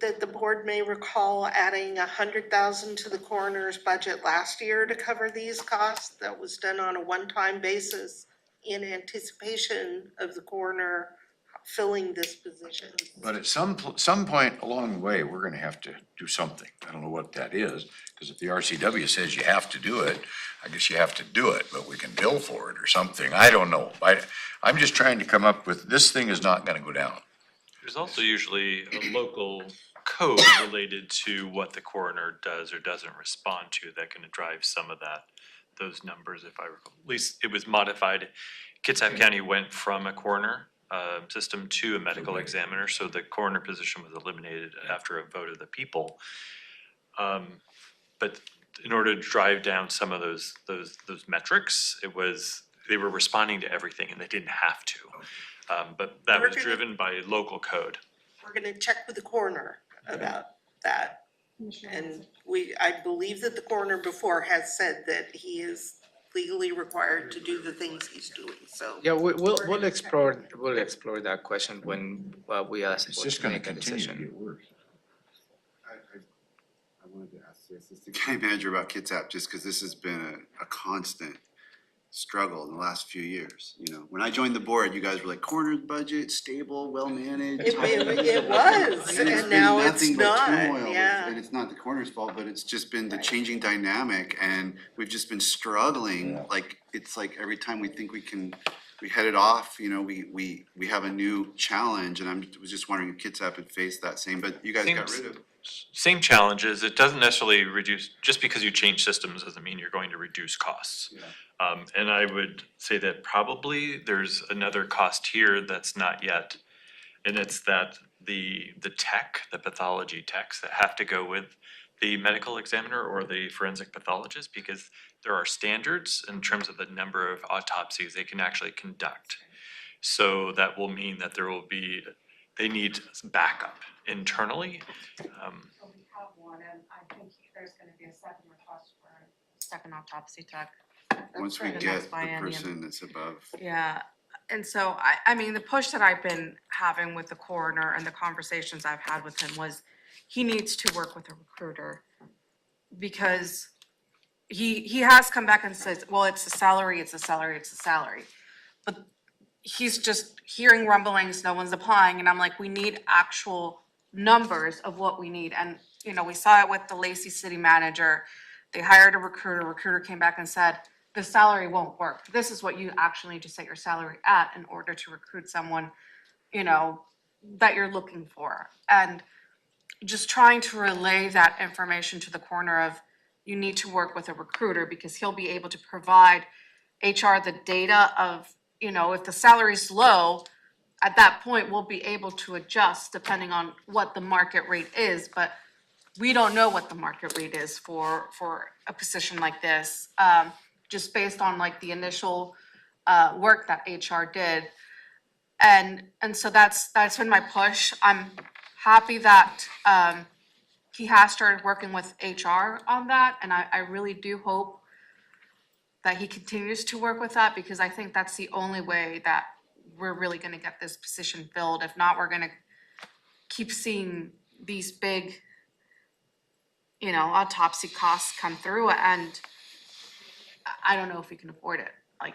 Speaker 2: that the board may recall adding 100,000 to the coroner's budget last year to cover these costs. That was done on a one-time basis in anticipation of the coroner filling this position.
Speaker 7: But at some point along the way, we're gonna have to do something. I don't know what that is, cause if the RCW says you have to do it, I guess you have to do it, but we can bill for it or something. I don't know. I'm just trying to come up with, this thing is not gonna go down.
Speaker 10: There's also usually a local code related to what the coroner does or doesn't respond to that can drive some of those numbers, if I recall. At least it was modified. Kitsap County went from a coroner system to a medical examiner, so the coroner position was eliminated after a vote of the people. But in order to drive down some of those metrics, they were responding to everything and they didn't have to. But that
Speaker 2: We're
Speaker 10: was
Speaker 2: gonna-
Speaker 10: driven by local code.
Speaker 2: We're gonna check with the coroner about that. And I believe that the coroner before has said that he is legally required to do the things he's doing, so.
Speaker 6: Yeah, we'll explore that question when, we ask
Speaker 7: It's
Speaker 6: for
Speaker 7: just
Speaker 6: to
Speaker 7: gonna
Speaker 6: make a
Speaker 7: continue to
Speaker 6: decision.
Speaker 7: get worse.
Speaker 8: I wanted to ask the assistant county manager about Kitsap, just because this has been a constant struggle in the last few years, you know? When I joined the board, you guys were like, coroner's budget, stable, well-managed.
Speaker 2: It was,
Speaker 8: And it's
Speaker 2: and
Speaker 8: been
Speaker 2: now it's
Speaker 8: nothing but
Speaker 2: not,
Speaker 8: turmoil,
Speaker 2: yeah.
Speaker 8: and it's not the coroner's fault, but it's just been the changing dynamic, and we've just been struggling, like, it's like every time we think we head it off, you know, we have a new challenge, and was just wondering if Kitsap had faced that same, but you guys got
Speaker 10: Seems-
Speaker 8: rid of.
Speaker 10: Same challenges. It doesn't necessarily reduce, just because you change systems doesn't mean you're going to reduce costs.
Speaker 8: Yeah.
Speaker 10: And I would say that probably there's another cost here that's not yet. And it's that the pathology techs that have to go with the medical examiner or the forensic pathologist, because there are standards in terms of the number of autopsies they can actually conduct. So that will mean that they need some backup internally.
Speaker 1: So we have one, and I think there's gonna be a second request for a second autopsy tech.
Speaker 8: Once we
Speaker 1: for the
Speaker 8: get
Speaker 1: next
Speaker 8: the
Speaker 1: biennium.
Speaker 8: person that's above.
Speaker 1: Yeah, and so I mean, the push that I've been having with the coroner and the conversations I've had with him was he needs to work with a recruiter. Because he has come back and says, well, it's a salary, it's a salary, it's a salary. But he's just hearing rumblings, no one's applying, and I'm like, we need actual numbers of what we need. And, you know, we saw it with the Lacey city manager. They hired a recruiter came back and said, the salary won't work. This is what you actually need to set your salary at in order to recruit someone, you know, that you're looking for. And just trying to relay that information to the coroner of, you need to work with a recruiter because he'll be able to provide HR the data of, you know, if the salary's low, at that point, we'll be able to adjust depending on what the market rate is, but we don't know what the market rate is for a position like this, just based on like the initial work that HR did. And so that's been my push. I'm happy that, he has started working with HR on that, and I really do hope that he continues to work with that, because I think that's the only way that we're really gonna get this position filled. If not, we're gonna keep seeing these big, autopsy costs come through, and I don't know if we can afford it, like.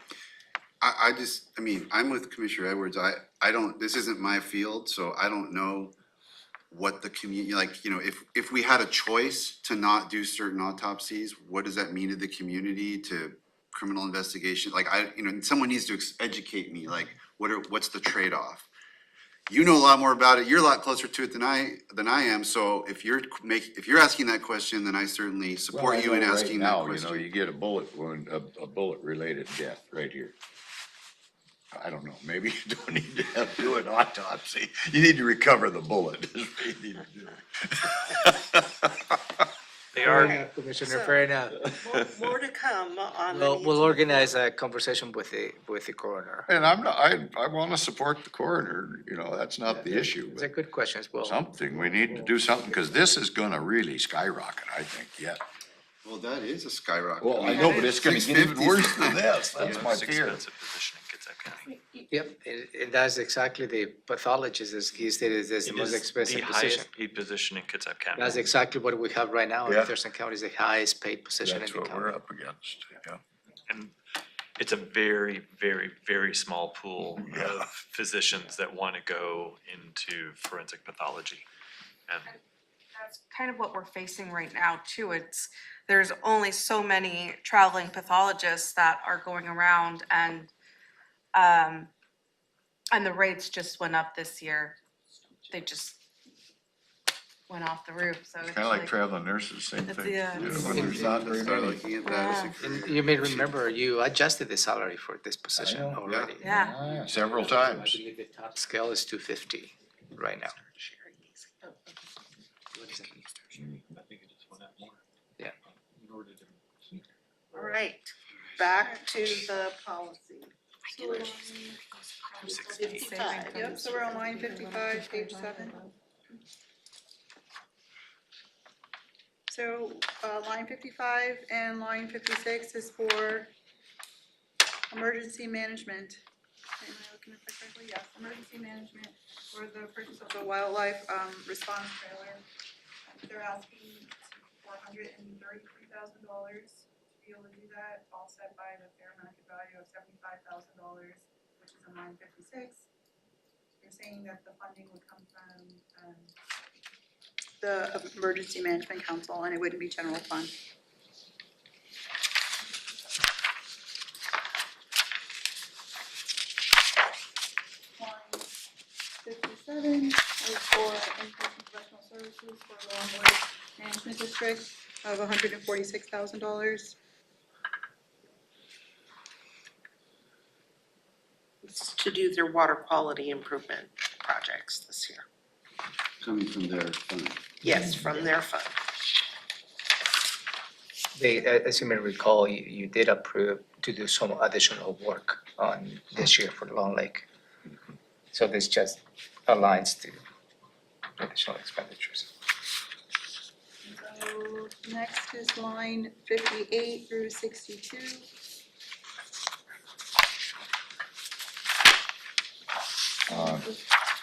Speaker 8: I mean, I'm with Commissioner Edwards. I don't, this isn't my field, so I don't know what the community, like, if we had a choice to not do certain autopsies, what does that mean to the community, to criminal investigation? Like, someone needs to educate me, like, what's the trade-off? You know a lot more about it. You're a lot closer to it than I am. So if you're asking that question, then I certainly support you in asking that question.
Speaker 7: You get a bullet wound, a bullet related death right here. I don't know, maybe you don't need to do an autopsy. You need to recover the bullet is what you need to do.
Speaker 10: They
Speaker 6: Fair
Speaker 10: are,
Speaker 6: enough, Commissioner, fair enough.
Speaker 2: More to come on the
Speaker 6: We'll,
Speaker 2: needs
Speaker 6: we'll
Speaker 2: of the
Speaker 6: organize
Speaker 2: floor.
Speaker 6: a conversation with the coroner.
Speaker 7: And I wanna support the coroner, that's not the issue,
Speaker 6: It's a
Speaker 7: but
Speaker 6: good question as well.
Speaker 7: something, we need to do something, cause this is gonna really skyrocket, I think, yeah.
Speaker 8: Well, that is a skyrocket.
Speaker 7: Well, I
Speaker 8: mean,
Speaker 7: know, but it's gonna get even
Speaker 8: 650
Speaker 7: worse than this,
Speaker 10: the
Speaker 7: that's my
Speaker 10: most
Speaker 7: fear.
Speaker 10: expensive position in Kitsap County.
Speaker 6: Yep, and that's exactly the pathologist, as he stated, is the
Speaker 10: It
Speaker 6: most
Speaker 10: is
Speaker 6: expensive
Speaker 10: the
Speaker 6: position.
Speaker 10: highest paid position in Kitsap County.
Speaker 6: That's exactly what we have right now in
Speaker 7: Yeah.
Speaker 6: Thurston County, is the highest paid position in
Speaker 7: That's
Speaker 6: the
Speaker 7: what we're
Speaker 6: county.
Speaker 7: up against, yeah.
Speaker 10: And it's a very, very, very small pool
Speaker 7: Yeah.
Speaker 10: of physicians that want to go into forensic pathology. And
Speaker 1: That's kind of what we're facing right now too. There's only so many traveling pathologists that are going around, and the rates just went up this year. They just went off the roof, so it's
Speaker 7: Kinda like traveling nurses, same
Speaker 1: It's,
Speaker 7: thing.
Speaker 1: yeah.
Speaker 7: When there's not very
Speaker 8: Start
Speaker 7: many.
Speaker 8: looking at that as a
Speaker 6: And
Speaker 8: career.
Speaker 6: you may remember, you adjusted the salary for this position
Speaker 7: know,
Speaker 6: already.
Speaker 1: Yeah.
Speaker 7: Several
Speaker 6: I
Speaker 7: times.
Speaker 6: believe the top scale is 250 right now. Yeah.
Speaker 2: All right, back to the policy. Fifty-five.
Speaker 3: Yep, so we're on line 55, page 7. So, line 55 and line 56 is for emergency management. Am I looking at that correctly? Yes, emergency management for the purchase of the wildlife response trailer. They're asking for $133,000 to be able to do that, offset by the fair market value of $75,000, which is in line 56. You're saying that the funding would come from the Emergency Management Council, and it wouldn't be general fund. Line 57 is for in-person professional services for the Longwood Management District of $146,000.
Speaker 2: It's to do their water quality improvement projects this year.
Speaker 8: Coming from their fund.
Speaker 2: Yes, from their fund.
Speaker 6: As you may recall, you did approve to do some additional work on this year for Long Lake. So this just aligns to additional expenditures.
Speaker 3: So next is line 58 through 62.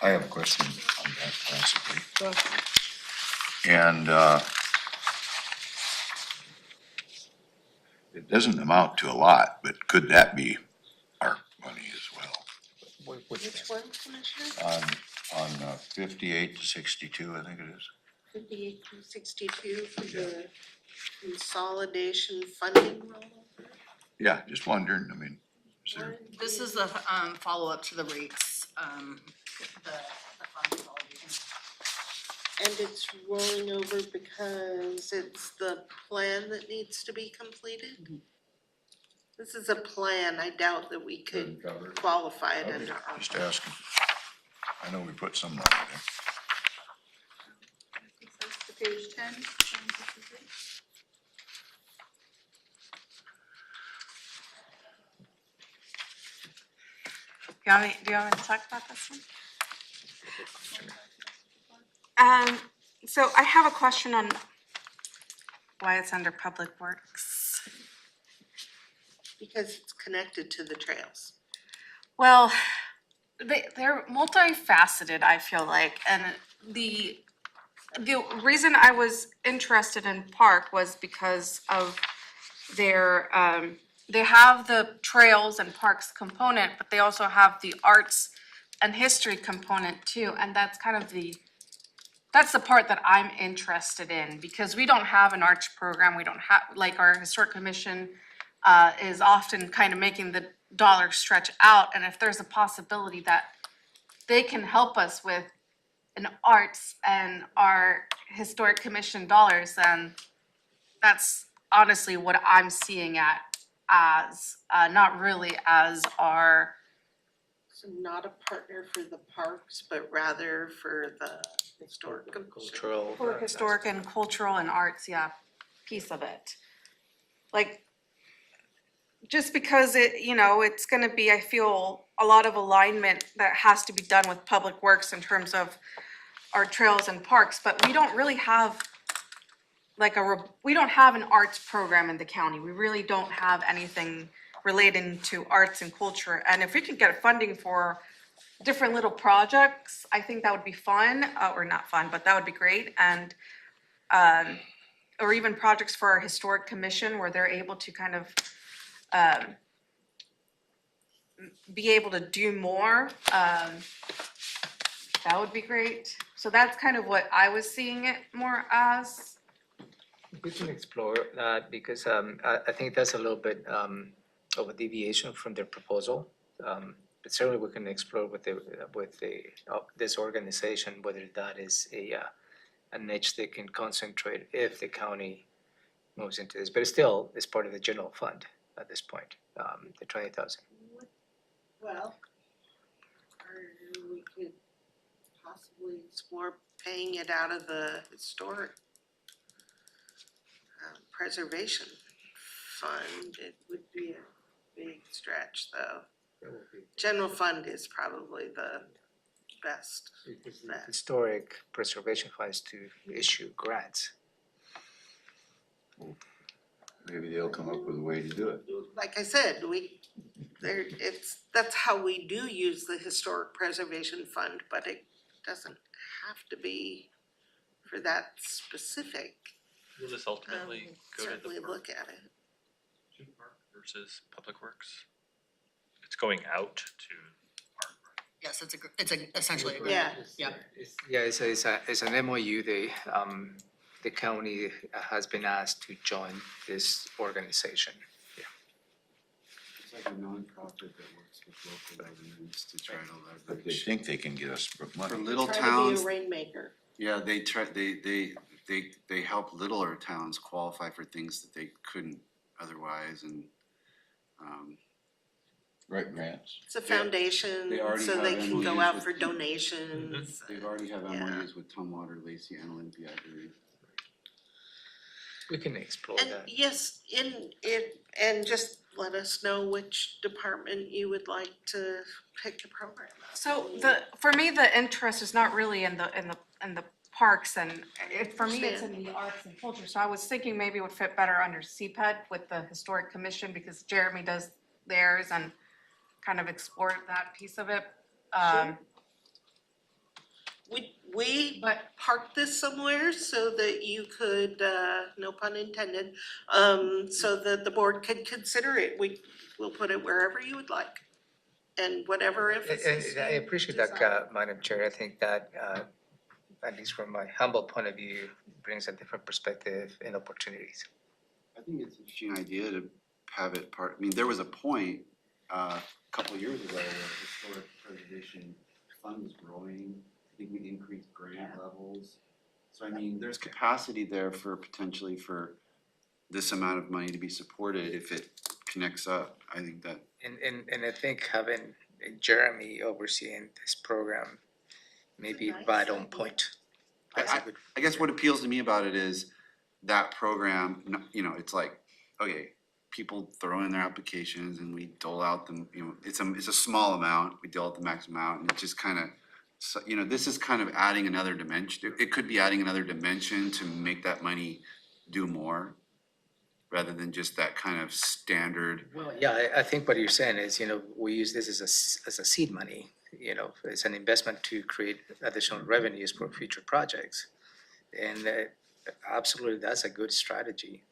Speaker 7: I have a question on that possibly. And, it doesn't amount to a lot, but could that be our money as well?
Speaker 2: Which one, Commissioner?
Speaker 7: On 58 to 62, I think it is.
Speaker 2: 58 through 62 for the consolidation funding rollover?
Speaker 7: Yeah, just wondering, I mean, is there,
Speaker 9: This is a, follow-up to the rates, the fund consolidation.
Speaker 2: And it's rolling over because it's the plan that needs to be completed? This is a plan, I doubt that we could
Speaker 7: cover it?
Speaker 2: qualify it
Speaker 7: Okay,
Speaker 2: under our.
Speaker 7: just asking. I know we put some money there.
Speaker 3: That's to page 10, line 63.
Speaker 1: Do you want me to talk about this one? So I have a question on why it's under Public Works.
Speaker 2: Because it's connected to the trails.
Speaker 1: Well, they're multifaceted, I feel like, and the reason I was interested in Park was because of their, they have the trails and parks component, but they also have the arts and history component too, and that's kind of that's the part that I'm interested in, because we don't have an arts program, we don't have, like, our historic commission is often kind of making the dollar stretch out, and if there's a possibility that they can help us with an arts and our historic commission dollars, then that's honestly what I'm seeing at as, not really as our,
Speaker 2: So not a partner for the parks, but rather for the historic commission.
Speaker 6: Cultural.
Speaker 1: for historic and cultural and arts, yeah, piece of it. Like, just because it, it's gonna be, I feel, a lot of alignment that has to be done with Public Works in terms of our trails and parks, but we don't really have like we don't have an arts program in the county. We really don't have anything relating to arts and culture. And if we could get funding for different little projects, I think that would be fun, or not fun, but that would be great. And, or even projects for our historic commission where they're able to kind of, be able to do more, that would be great. So that's kind of what I was seeing it more as.
Speaker 6: We can explore that because I think that's a little bit of a deviation from their proposal. But certainly we can explore with this organization whether that is a niche they can concentrate if the county moves into this. But it still is part of the general fund at this point, the 20,000.
Speaker 2: Well, or we could possibly explore paying it out of the historic preservation fund. It would be a big stretch, though. General fund is probably the best bet.
Speaker 6: Historic preservation funds to issue grants.
Speaker 8: Maybe they'll come up with a way to do it.
Speaker 2: Like I said, that's how we do use the historic preservation fund, but it doesn't have to be for that specific.
Speaker 10: Will this ultimately go to
Speaker 2: Certainly
Speaker 10: the park
Speaker 2: look at it.
Speaker 10: versus Public Works? It's going out to park.
Speaker 9: Yes, it's essentially a grant.
Speaker 2: Yeah.
Speaker 9: Yeah.
Speaker 6: It's an MOU. The county has been asked to join this organization.
Speaker 8: It's like a nonprofit that works with local governments to try to
Speaker 7: But they
Speaker 8: leverage.
Speaker 7: think they can get us
Speaker 8: For
Speaker 7: money.
Speaker 8: little
Speaker 2: Try to
Speaker 8: towns,
Speaker 2: be a rainmaker.
Speaker 8: yeah, they help littler towns qualify for things that they couldn't otherwise and,
Speaker 7: Write grants.
Speaker 2: It's a foundation,
Speaker 8: They already
Speaker 2: so they
Speaker 8: have
Speaker 2: can go
Speaker 8: MOUs
Speaker 2: out
Speaker 8: with-
Speaker 2: for donations.
Speaker 8: they've already have
Speaker 2: Yeah.
Speaker 8: MOUs with Tumwater, Lacey, and Olympia, I believe.
Speaker 6: We can explore
Speaker 2: And
Speaker 6: that.
Speaker 2: yes, and just let us know which department you would like to pick the program up.
Speaker 1: So for me, the interest is not really in the parks, and for me, it's in the arts and culture. So I was thinking maybe it would fit better under CPED with the historic commission, because Jeremy does theirs and kind of explored that piece of it.
Speaker 2: We
Speaker 1: But
Speaker 2: parked this somewhere so that you could, no pun intended, so that the board could consider it. We'll put it wherever you would like. And whatever emphasis
Speaker 6: And I
Speaker 2: you
Speaker 6: appreciate
Speaker 2: decide.
Speaker 6: that, Madam Chair. I think that, at least from my humble point of view, brings a different perspective and opportunities.
Speaker 8: I think it's an interesting idea to have it part, I mean, there was a point, a couple of years ago where historic preservation fund was growing. I think we increased grant levels. So I mean, there's capacity there for potentially for this amount of money to be supported if it connects up. I think that,
Speaker 6: And I think having Jeremy overseeing this program may be
Speaker 2: Nice
Speaker 6: right on
Speaker 2: idea.
Speaker 6: point.
Speaker 8: I guess what appeals to me about it is that program, it's like, okay, people throw in their applications and we dole out them, it's a small amount, we dole out the max amount, and it just kind of so, you know, this is kind of adding another dimension. It could be adding another dimension to make that money do more, rather than just that kind of standard.
Speaker 6: Well, yeah, I think what you're saying is, you know, we use this as a seed money, you know, it's an investment to create additional revenues for future projects. And absolutely, that's a good strategy.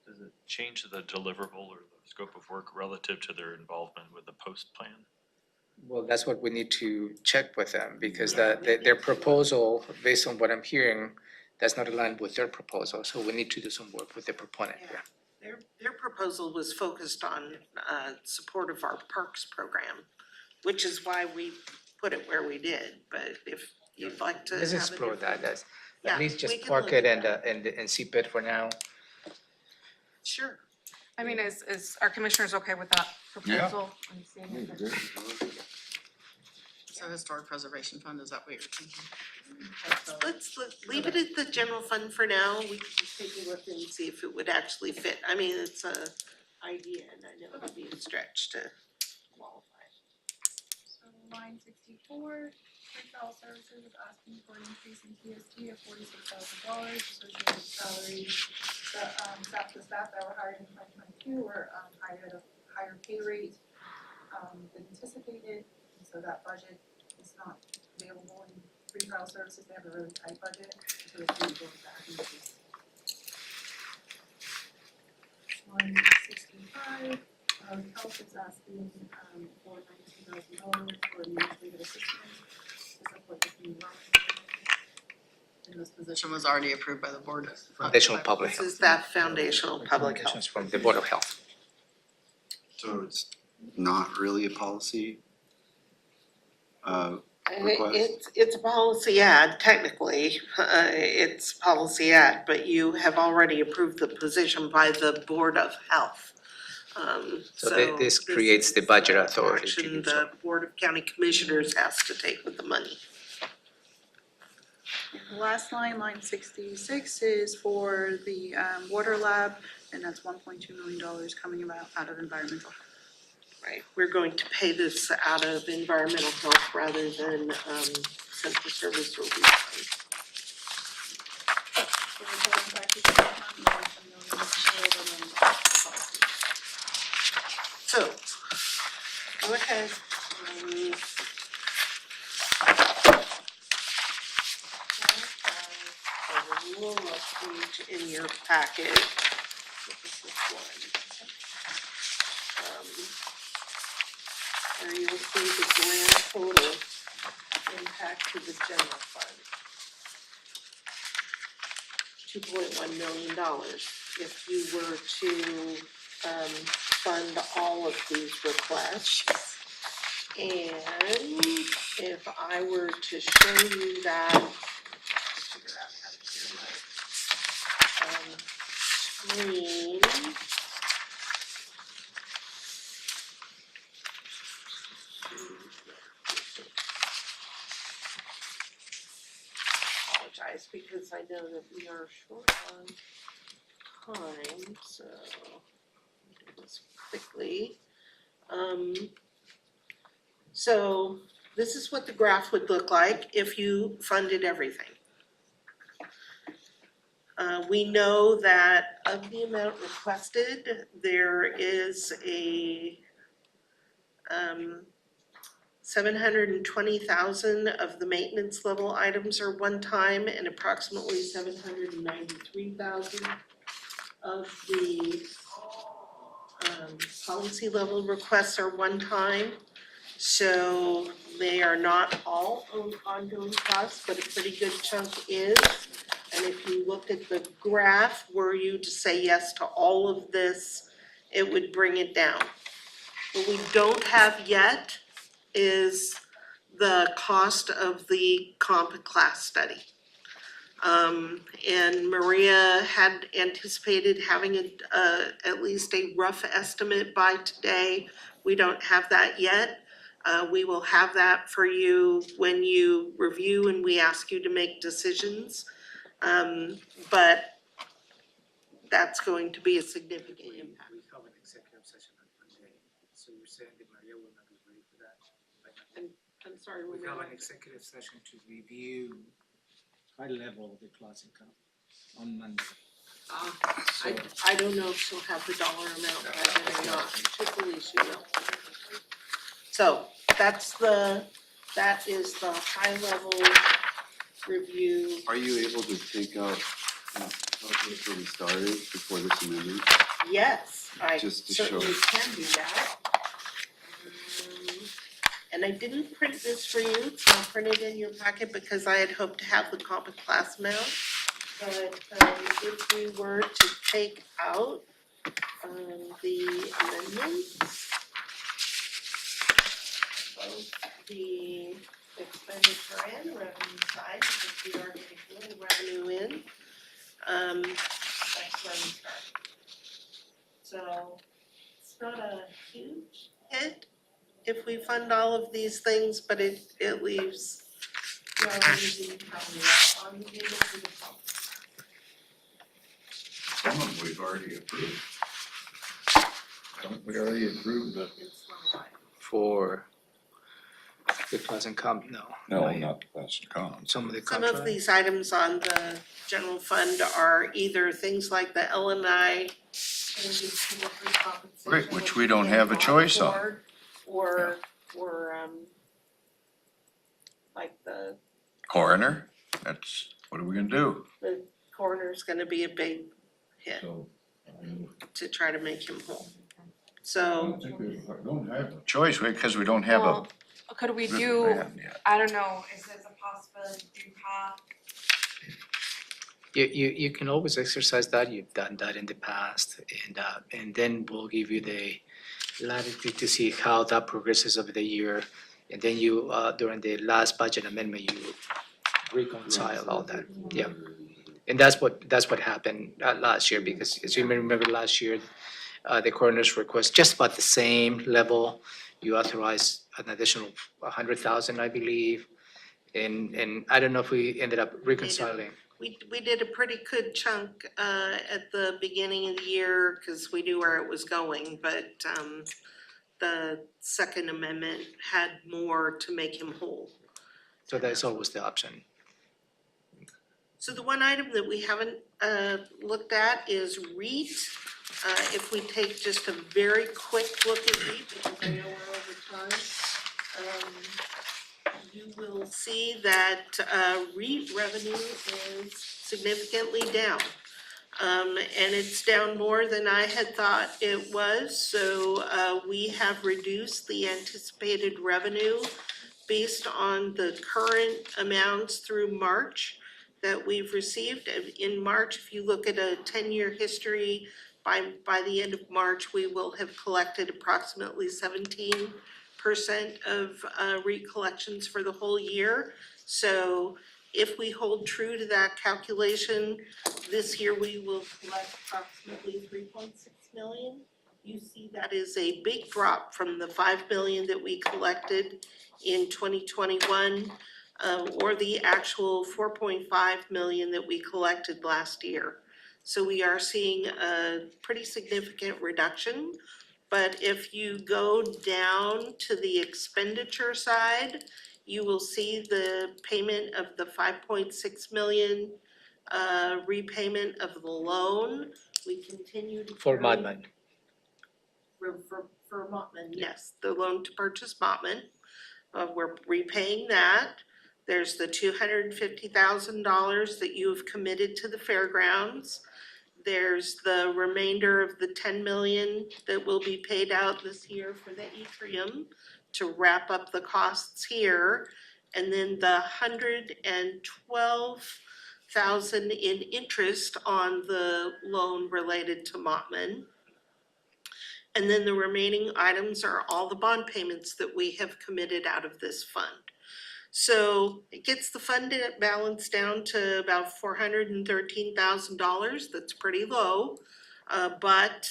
Speaker 10: Does it change the deliverable or the scope of work relative to their involvement with the post plan?
Speaker 6: Well, that's what we need to check with them, because their proposal, based on what I'm hearing, does not align with their proposal, so we need to do some work with the proponent.
Speaker 2: Yeah. Their proposal was focused on support of our parks program, which is why we put it where we did, but if you'd like to have
Speaker 6: Let's
Speaker 2: a
Speaker 6: explore that,
Speaker 2: different-
Speaker 6: at
Speaker 2: Yeah,
Speaker 6: least
Speaker 2: we
Speaker 6: just
Speaker 2: can
Speaker 6: park
Speaker 2: look
Speaker 6: it
Speaker 2: at
Speaker 6: and seep it for now.
Speaker 2: Sure.
Speaker 1: I mean, is our commissioners okay with that proposal? I'm seeing it.
Speaker 9: So historic preservation fund, is that what you're thinking?
Speaker 2: Let's leave it at the general fund for now. We can just take a look and see if it would actually fit. I mean, it's a idea and I know it would be a stretch to qualify.
Speaker 3: So line 64, Trial Services is asking for an increase in TST of $46,000 associated with salaries. The staff that were hired in 2022 were hired at a higher pay rate than anticipated, and so that budget is not available in Trial Services. They have a really tight budget, so it's really going back increase. Line 65, Health is asking for $92,000 for administrative assistance to support the community wellness.
Speaker 9: And this position was already approved by the board.
Speaker 6: Foundational Public
Speaker 2: This
Speaker 6: Health.
Speaker 2: is that foundational public health.
Speaker 6: Recommendations from the Board of Health.
Speaker 8: So it's not really a policy request?
Speaker 2: It's a policy ad, technically, it's policy ad, but you have already approved the position by the Board of Health.
Speaker 6: So this creates the budget
Speaker 2: is,
Speaker 6: authority to
Speaker 2: action
Speaker 6: do so.
Speaker 2: the Board of County Commissioners has to take with the money.
Speaker 3: And the last line, line 66, is for the water lab, and that's $1.2 million coming about out of environmental.
Speaker 2: Right, we're going to pay this out of environmental health rather than central service relief fund.
Speaker 3: So we're going back to the fund, there's $1 million more than policy.
Speaker 2: So, go ahead. A little page in your packet. This is one. Where you'll see the grand total impact to the general fund. $2.1 million. If you were to fund all of these requests. And if I were to show you that, figure out how to do my screen. Apologize because I know that we are short on time, so do this quickly. So this is what the graph would look like if you funded everything. We know that of the amount requested, there is a 720,000 of the maintenance level items are one time and approximately 793,000 of the policy level requests are one time. So they are not all ongoing costs, but a pretty good chunk is. And if you look at the graph, were you to say yes to all of this, it would bring it down. What we don't have yet is the cost of the comp class study. And Maria had anticipated having at least a rough estimate by today. We don't have that yet. We will have that for you when you review and we ask you to make decisions. But that's going to be a significant impact.
Speaker 6: We have an executive session on Monday, so you're saying that Maria will not be ready for that?
Speaker 2: I'm sorry,
Speaker 6: We
Speaker 2: we
Speaker 6: have
Speaker 2: were.
Speaker 6: an executive session to review high level of the class income on Monday.
Speaker 2: I don't know if she'll have the dollar amount by then or not, typically she will. So, that is the high level review.
Speaker 8: Are you able to take out, where we started before this amendment?
Speaker 2: Yes, I
Speaker 8: Just to show.
Speaker 2: certainly can do that. And I didn't print this for you, so I'll print it in your packet because I had hoped to have the common class amount. But if we were to take out the amendments, both the expenditure and revenue side, because we are getting a little revenue in, that's where we start. So it's not a huge hit if we fund all of these things, but it leaves, well, on the unit for the pump.
Speaker 7: Some of them we've already approved. Haven't we already approved the?
Speaker 2: It's not right.
Speaker 6: For the class income, no.
Speaker 7: No, not the class and commons.
Speaker 6: Some of the
Speaker 2: Some
Speaker 6: contract.
Speaker 2: of these items on the general fund are either things like the L&I changes to workers' compensation.
Speaker 7: Right, which we don't have a choice on.
Speaker 2: Or like the
Speaker 7: Coroner, that's, what are we gonna do?
Speaker 2: coroner's gonna be a big hit
Speaker 7: So,
Speaker 2: to try to make him whole.
Speaker 7: I
Speaker 2: So,
Speaker 7: don't think we don't have a choice, because we don't have a.
Speaker 1: Well, could we do,
Speaker 7: plan yet.
Speaker 1: I don't know, is this a possibility to do half?
Speaker 6: You can always exercise that, you've done that in the past, and then we'll give you the latitude to see how that progresses over the year. And then you, during the last budget amendment, you reconcile all that, yeah. And that's what happened last year, because as you may remember last year, the coroner's request just about the same level. You authorized an additional 100,000, I believe, and I don't know if we ended up reconciling.
Speaker 2: we did a pretty good chunk at the beginning of the year, cause we knew where it was going, but the second amendment had more to make him whole.
Speaker 6: So that's always the option.
Speaker 2: So the one item that we haven't looked at is REIT. If we take just a very quick look at REIT, because I know we're over time, you will see that REIT revenue is significantly down. And it's down more than I had thought it was, so we have reduced the anticipated revenue based on the current amounts through March that we've received. In March, if you look at a 10-year history, by the end of March, we will have collected approximately 17% of REIT collections for the whole year. So if we hold true to that calculation, this year we will collect approximately 3.6 million. You see that is a big drop from the 5 million that we collected in 2021, or the actual 4.5 million that we collected last year. So we are seeing a pretty significant reduction. But if you go down to the expenditure side, you will see the payment of the 5.6 million repayment of the loan. We continue to
Speaker 6: For
Speaker 2: carry-
Speaker 6: Modman.
Speaker 2: For Mottman, yes, the loan to purchase Mottman. We're repaying that. There's the $250,000 that you have committed to the fairgrounds. There's the remainder of the 10 million that will be paid out this year for the atrium to wrap up the costs here. And then the 112,000 in interest on the loan related to Mottman. And then the remaining items are all the bond payments that we have committed out of this fund. So it gets the fund balance down to about $413,000. That's pretty low. But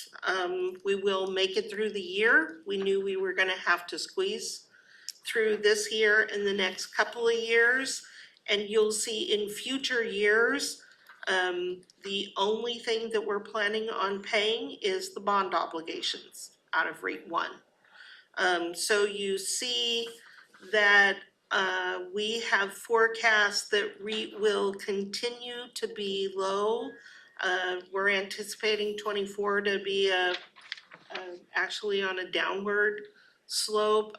Speaker 2: we will make it through the year. We knew we were gonna have to squeeze through this year and the next couple of years. And you'll see in future years, the only thing that we're planning on paying is the bond obligations out of REIT 1. So you see that We have forecasts that REIT will continue to be low. We're anticipating 24 to be actually on a downward slope,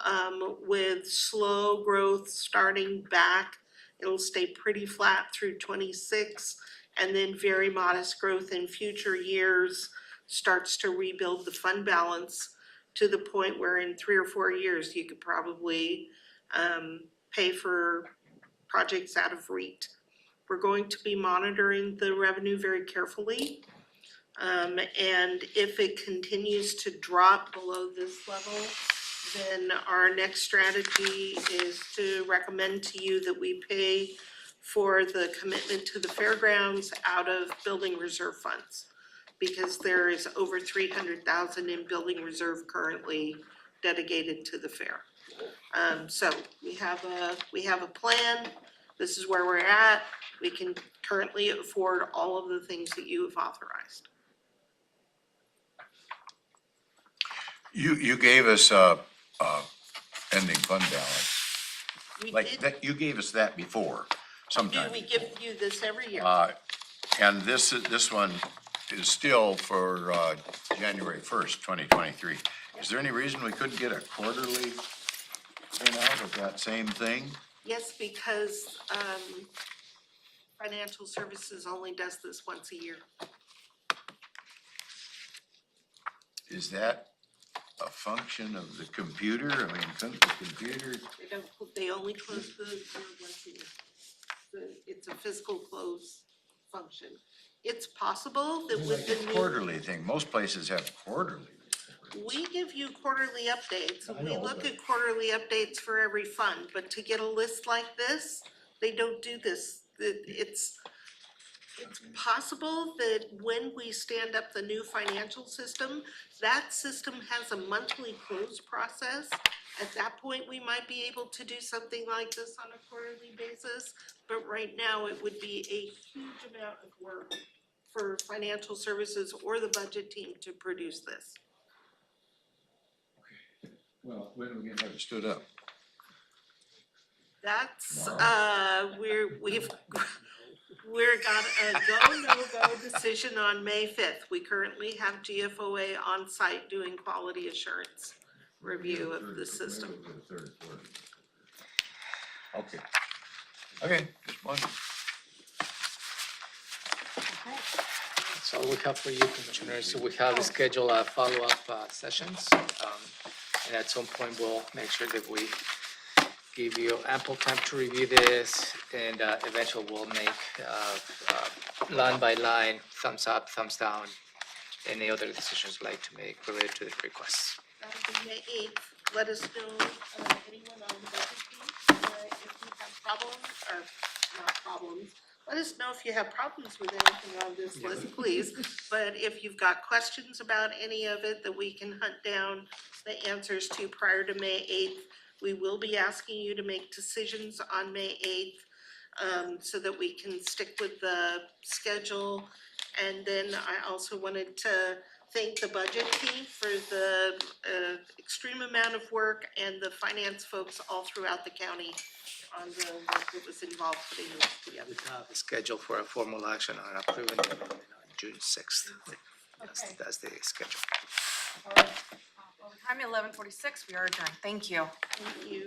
Speaker 2: with slow growth starting back. It'll stay pretty flat through 26, and then very modest growth in future years starts to rebuild the fund balance to the point where in 3 or 4 years, you could probably pay for projects out of REIT. We're going to be monitoring the revenue very carefully. And if it continues to drop below this level, then our next strategy is to recommend to you that we pay for the commitment to the fairgrounds out of building reserve funds. Because there is over 300,000 in building reserve currently dedicated to the fair. So we have a plan. This is where we're at. We can currently afford all of the things that you have authorized.
Speaker 7: You gave us a ending fund balance,
Speaker 2: We
Speaker 7: like
Speaker 2: did,
Speaker 7: that, you gave us that before, sometime.
Speaker 2: we give you this every year.
Speaker 7: And this one is still for January 1st, 2023. Is there any reason we couldn't get a quarterly printout of that same thing?
Speaker 2: Yes, because financial services only does this once a year.
Speaker 7: Is that a function of the computer? I mean, couldn't the computer?
Speaker 2: They only close the year once a year. It's a fiscal close function. It's possible that with the new.
Speaker 7: Quarterly thing, most places have quarterly.
Speaker 2: We give you quarterly updates, and
Speaker 7: I
Speaker 2: we
Speaker 7: know,
Speaker 2: look
Speaker 7: but-
Speaker 2: at quarterly updates for every fund, but to get a list like this, they don't do this. It's possible that when we stand up the new financial system, that system has a monthly close process. At that point, we might be able to do something like this on a quarterly basis, but right now it would be a huge amount of work for financial services or the budget team to produce this.
Speaker 7: Well, when are we gonna have it stood up?
Speaker 2: That's, we've got a go, no-go decision on May 5th. We currently have GFOA on site doing quality assurance review of the system.
Speaker 7: Okay. Okay, just one.
Speaker 6: That's all we have for you, Commissioners. So we have scheduled follow-up sessions. And at some point, we'll make sure that we give you ample time to review this, and eventually we'll make line by line, thumbs up, thumbs down, any other decisions you'd like to make related to the requests.
Speaker 2: That'll be May 8th. Let us know, anyone on the budget team, if you have problems, or not problems. Let us know if you have problems with anything on this list, please. But if you've got questions about any of it that we can hunt down the answers to prior to May 8th, we will be asking you to make decisions on May 8th, so that we can stick with the schedule. And then I also wanted to thank the budget team for the extreme amount of work and the finance folks all throughout the county on the work that was involved putting this together.
Speaker 6: We have a schedule for a formal action on approving the amendment on June 6th.
Speaker 1: Okay.
Speaker 6: That's the schedule.
Speaker 1: All right. Well, time 11:46, we are adjourned. Thank you.
Speaker 2: Thank you.